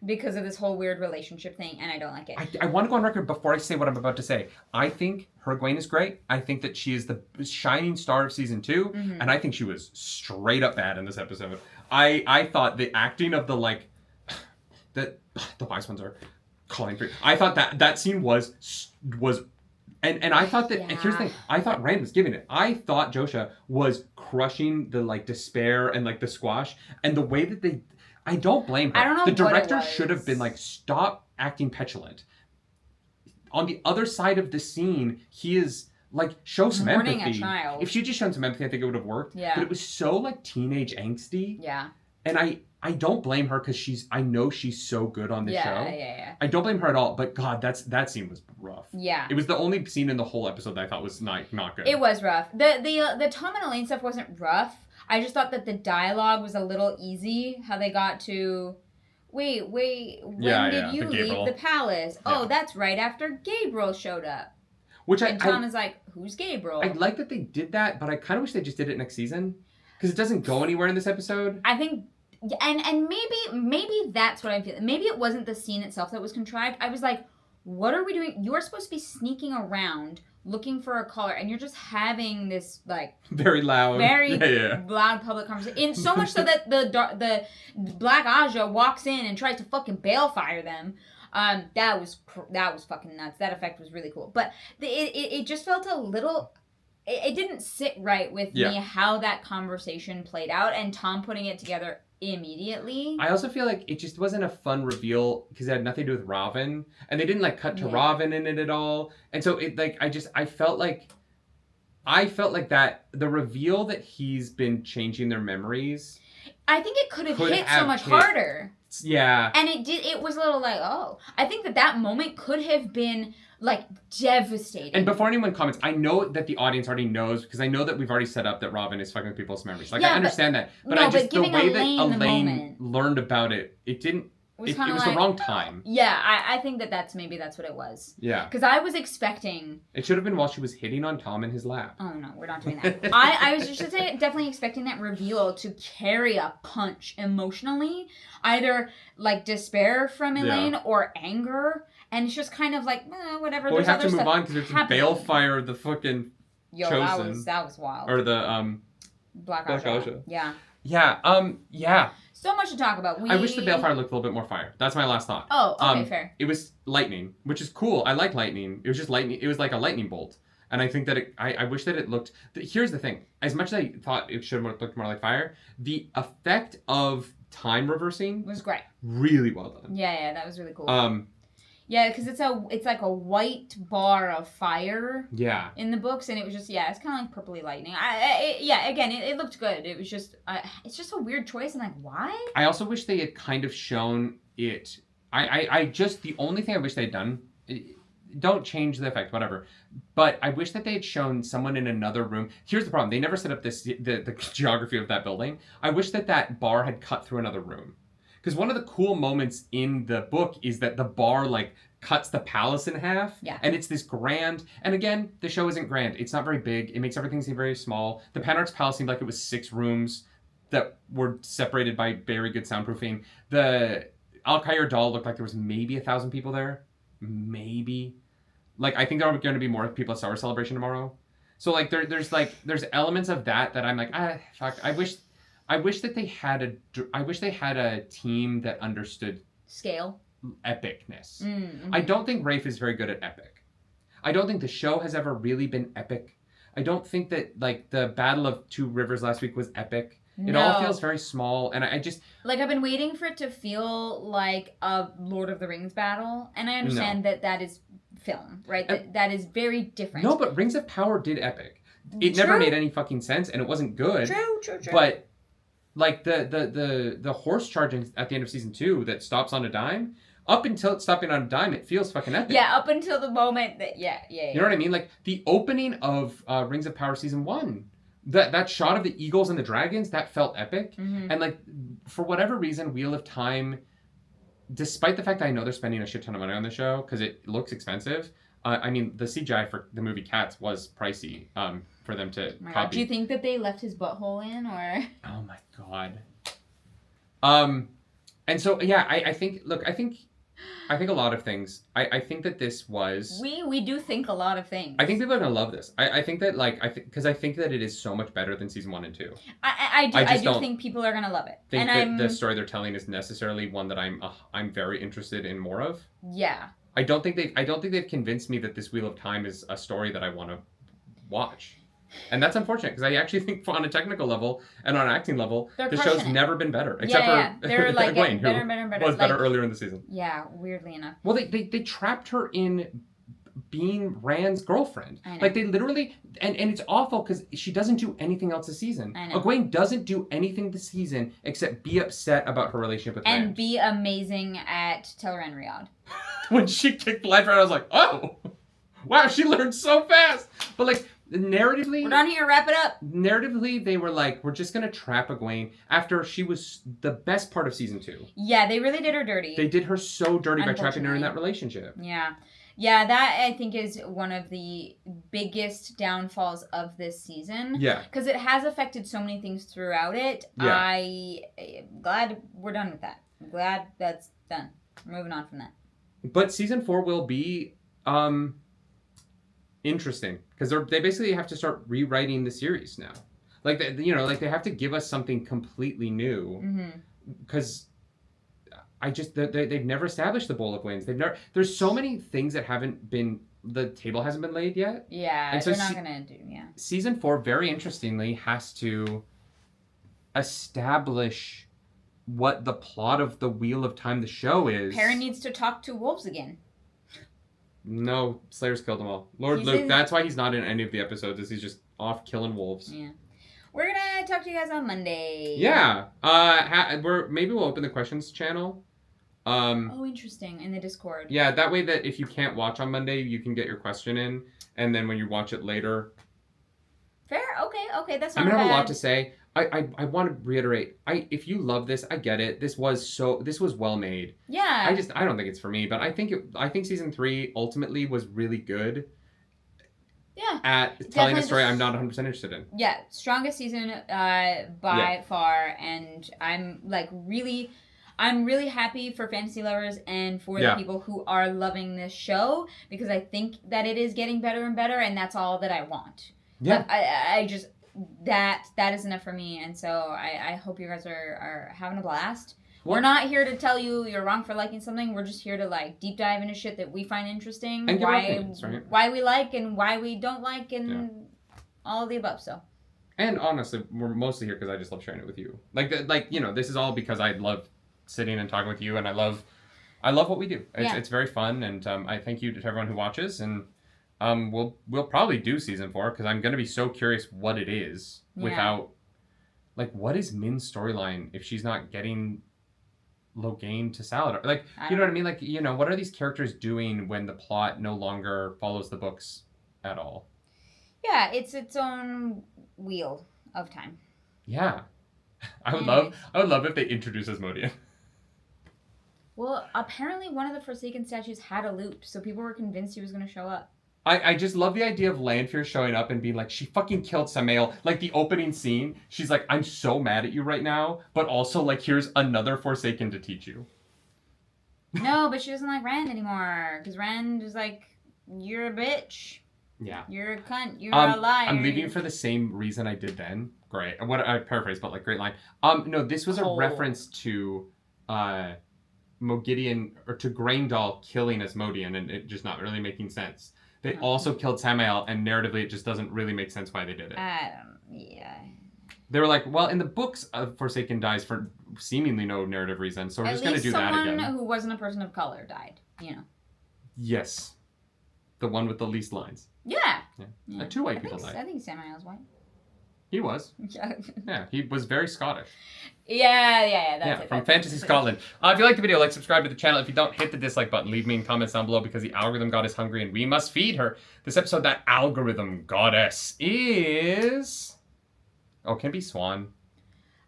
Because of this whole weird relationship thing, and I don't like it. I want to go on record before I say what I'm about to say. I think her Egwene is great. I think that she is the shining star of season 2, and I think she was straight up bad in this episode. I thought the acting of the like, the wise ones are calling for. I thought that scene was, and I thought that. And here's the thing. I thought Rand was giving it. I thought Joshua was crushing the like despair and like the squash, and the way that they. I don't blame her. I don't know the what it director was. should have been like, stop acting petulant. On the other side of the scene, he is like, show some Mourning empathy. a child. If she'd just shown some empathy, I think it would have worked. Yeah. But it was so like teenage angsty. Yeah. And I don't blame her because I know she's so good on the show. Yeah. I don't blame her at all. But God, that scene was rough. Yeah. It was the only scene in the whole episode that I thought was not good. It was rough. The Tom and Elaine stuff wasn't rough. I just thought that the dialogue was a little easy. How they got to, wait, when did you leave the palace? Yeah. Oh, that's right after Gabriel showed up. And Tom is like, who's Gabriel? I like that they did that, but I kind of wish they just did it next season. Because it doesn't go anywhere in this episode. I think, and maybe that's what I'm feeling. Maybe it wasn't the scene itself that was contrived. I was like, what are we doing? You're supposed to be sneaking around looking for a caller, and you're just having this like very loud loud public conversation. And so much so that the Black Aja walks in and tries to fucking balefire them. That was fucking nuts. That effect was really cool, but it just felt a little. It didn't sit right with me how that conversation played out, and Tom putting it together immediately. I also feel like it just wasn't a fun reveal because it had nothing to do with Robin, and they didn't like cut to Robin in it at all. And so it like I felt like that the reveal that he's been changing their memories. I think it could have hit so much harder. Yeah. And it was a little like, oh. I think that moment could have been like devastating. And before anyone comments, I know that the audience already knows because I know that we've already set up that Robin is fucking with people's memories. Like I understand that, but the way that Elaine learned about it, it didn't. It was the wrong time. Yeah, I think that's what it was. Yeah. Because I was expecting. It should have been while she was hitting on Tom in his lap. Oh no, we're not doing that. I was just definitely expecting that reveal to carry a punch emotionally, either like despair from Elaine or anger. And it's just kind of like, whatever. Well, we have to move on because we have to balefire the fucking Chosen. That was wild. Or the Black Aja. Yeah. Yeah. So much to talk about. I wish the balefire looked a little bit more fire. That's my last thought. Oh, okay, fair. It was lightning, which is cool. I like lightning. It was just lightning. It was like a lightning bolt. And I think that I wish that it looked. Here's the thing. As much as I thought it should have looked more like fire, the effect of time reversing was great. Really well done. Yeah, that was really cool. Yeah, because it's like a white bar of fire. Yeah. In the books, and it was just it's kind of like purpley lightning. It looked good. It was just it's just a weird choice. I'm like, why? I also wish they had kind of shown it. The only thing I wish they had done. Don't change the effect, whatever. But I wish that they had shown someone in another room. Here's the problem: they never set up the geography of that building. I wish that bar had cut through another room. Because one of the cool moments in the book is that the bar like cuts the palace in half. Yeah. And it's this grand. And again, the show isn't grand. It's not very big. It makes everything seem very small. The Panarch's palace seemed like it was 6 rooms that were separated by very good soundproofing. The Al-Khair Dal looked like there was maybe 1,000 people there. Maybe. Like, I think there are going to be more people at Star Wars Celebration tomorrow. So, like, there's elements of that I'm like, fuck. I wish they had a team that understood scale, epicness. Mm-hmm. I don't think Rafe is very good at epic. I don't think the show has ever really been epic. I don't think that like the Battle of Two Rivers last week was epic. It all feels very small, and I just like I've been waiting for it to feel like a Lord of the Rings battle, and I understand that is film, right? That is very different. No, but Rings of Power did epic. It never made any fucking sense, and it wasn't good. True. But like the horse charging at the end of season 2 that stops on a dime, up until it's stopping on a dime, it feels fucking epic. Yeah, up until the moment that You know what I mean? Like the opening of Rings of Power season 1, that shot of the eagles and the dragons, that felt epic. Mm-hmm. And like for whatever reason, Wheel of Time, despite the fact that I know they're spending a shit ton of money on the show because it looks expensive, I mean, the CGI for the movie Cats was pricey for them to copy. Do you think that they left his butthole in, or? Oh my god. And so yeah, I think a lot of things. I think that this was. We do think a lot of things. I think people are gonna love this. I think that because I think that it is so much better than season 1 and 2. I do think people are gonna love it. Think that the story they're telling is necessarily one that I'm very interested in more of. Yeah. I don't think they've convinced me that this Wheel of Time is a story that I want to watch. And that's unfortunate because I actually think on a technical level and on an acting level, the show's never been better. Except for they're like Egwene, better. who was better earlier in the season. Yeah, weirdly enough. Well, they trapped her in being Rand's girlfriend. I know. Like they literally, and it's awful because she doesn't do anything else this season. I know. Egwene doesn't do anything this season except be upset about her relationship with Rand. And be amazing at Tel'aran'rhiod. When she kicked Light Rand, I was like, oh, wow, she learned so fast. But like, narratively... We're done here, wrap it up. Narratively, they were like, we're just going to trap Egwene after she was the best part of season 2. Yeah, they really did her dirty. They did her so dirty by trapping her in that relationship. Yeah. Yeah, that I think is one of the biggest downfalls of this season. Yeah. Because it has affected so many things throughout it. Yeah. I'm glad we're done with that. I'm glad that's done. We're moving on from that. But season 4 will be interesting because they basically have to start rewriting the series now. Like they have to give us something completely new because they've never established the Bowl of Winds. There's so many things that the table hasn't been laid yet. Yeah, and so they're not gonna do. Yeah. Season 4, very interestingly, has to establish what the plot of the Wheel of Time, the show, is. Perrin needs to talk to wolves again. No, Slayer's killed them all. Lord Luke, that's why he's not in any of the episodes, is he's just off killing wolves. Yeah. We're gonna talk to you guys on Monday. Yeah. Maybe we'll open the questions channel. Oh, interesting. In the Discord. Yeah, that way that if you can't watch on Monday, you can get your question in, and then when you watch it later. Fair. Okay. That's not I'm gonna have bad. a lot to say. I want to reiterate. If you love this, I get it. This was well made. Yeah. I don't think it's for me, but I think season 3 ultimately was really good. Yeah. At telling a story I'm not 100% interested in. Yeah, strongest season by far, and I'm really happy for fantasy lovers and for the people who are loving this show because I think that it is getting better and better, and that's all that I want. Yeah. I just that is enough for me, and so I hope you guys are having a blast. We're not here to tell you you're wrong for liking something. We're just here to like deep dive into shit that we find interesting, and opinions, right? Why we like and why we don't like, and all of the above. So. And honestly, we're mostly here because I just love sharing it with you. This is all because I love sitting and talking with you, and I love what we do. It's very fun, and I thank you to everyone who watches, and we'll probably do season 4 because I'm gonna be so curious what it is without what is Min's storyline if she's not getting Logain to Saladar? You know what I mean? What are these characters doing when the plot no longer follows the books at all? Yeah, it's its own wheel of time. Yeah. I would love if they introduce Asmodean. Well, apparently one of the Forsaken statues had a loot, so people were convinced he was going to show up. I just love the idea of Lanfear showing up and being like, she fucking killed Samael. Like, the opening scene, she's like, I'm so mad at you right now, but also, here's another Forsaken to teach you. No, but she doesn't like Rand anymore, because Rand is like, you're a bitch. Yeah. You're a cunt. You're a liar. I'm leaving for the same reason I did then. Great. What I paraphrase, but great line. No, this was a reference to Mogideon, or to Graendal killing Asmodean, and it just not really making sense. They also killed Samael, and narratively it just doesn't really make sense why they did it. Yeah. They were like, well, in the books, Forsaken dies for seemingly no narrative reason, so we're just going to do that again. At least someone who wasn't a person of color died, Yes. The one with the least lines. Yeah. 2 white people died. I think Samael's white. He was. Yeah, he was very Scottish. Yeah, that's it. From Fantasy Scotland. If you like the video, subscribe to the channel. If you don't, hit the dislike button. Leave me in comments down below because the algorithm god is hungry and we must feed her. This episode, that algorithm goddess is... Oh, can it be Swan?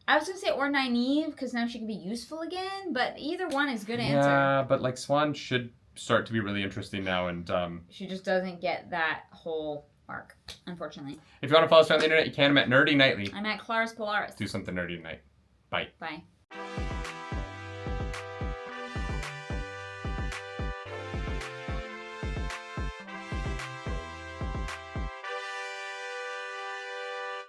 I was going to say or Nynaeve because now she can be useful again, but either one is good answer. Yeah, but Swan should start to be really interesting now. And she just doesn't get that whole arc, unfortunately. if you want to follow us on the internet, you can. I'm at Nerdy Nightly. I'm at Claris Polaris. Do something nerdy tonight. Bye. Bye.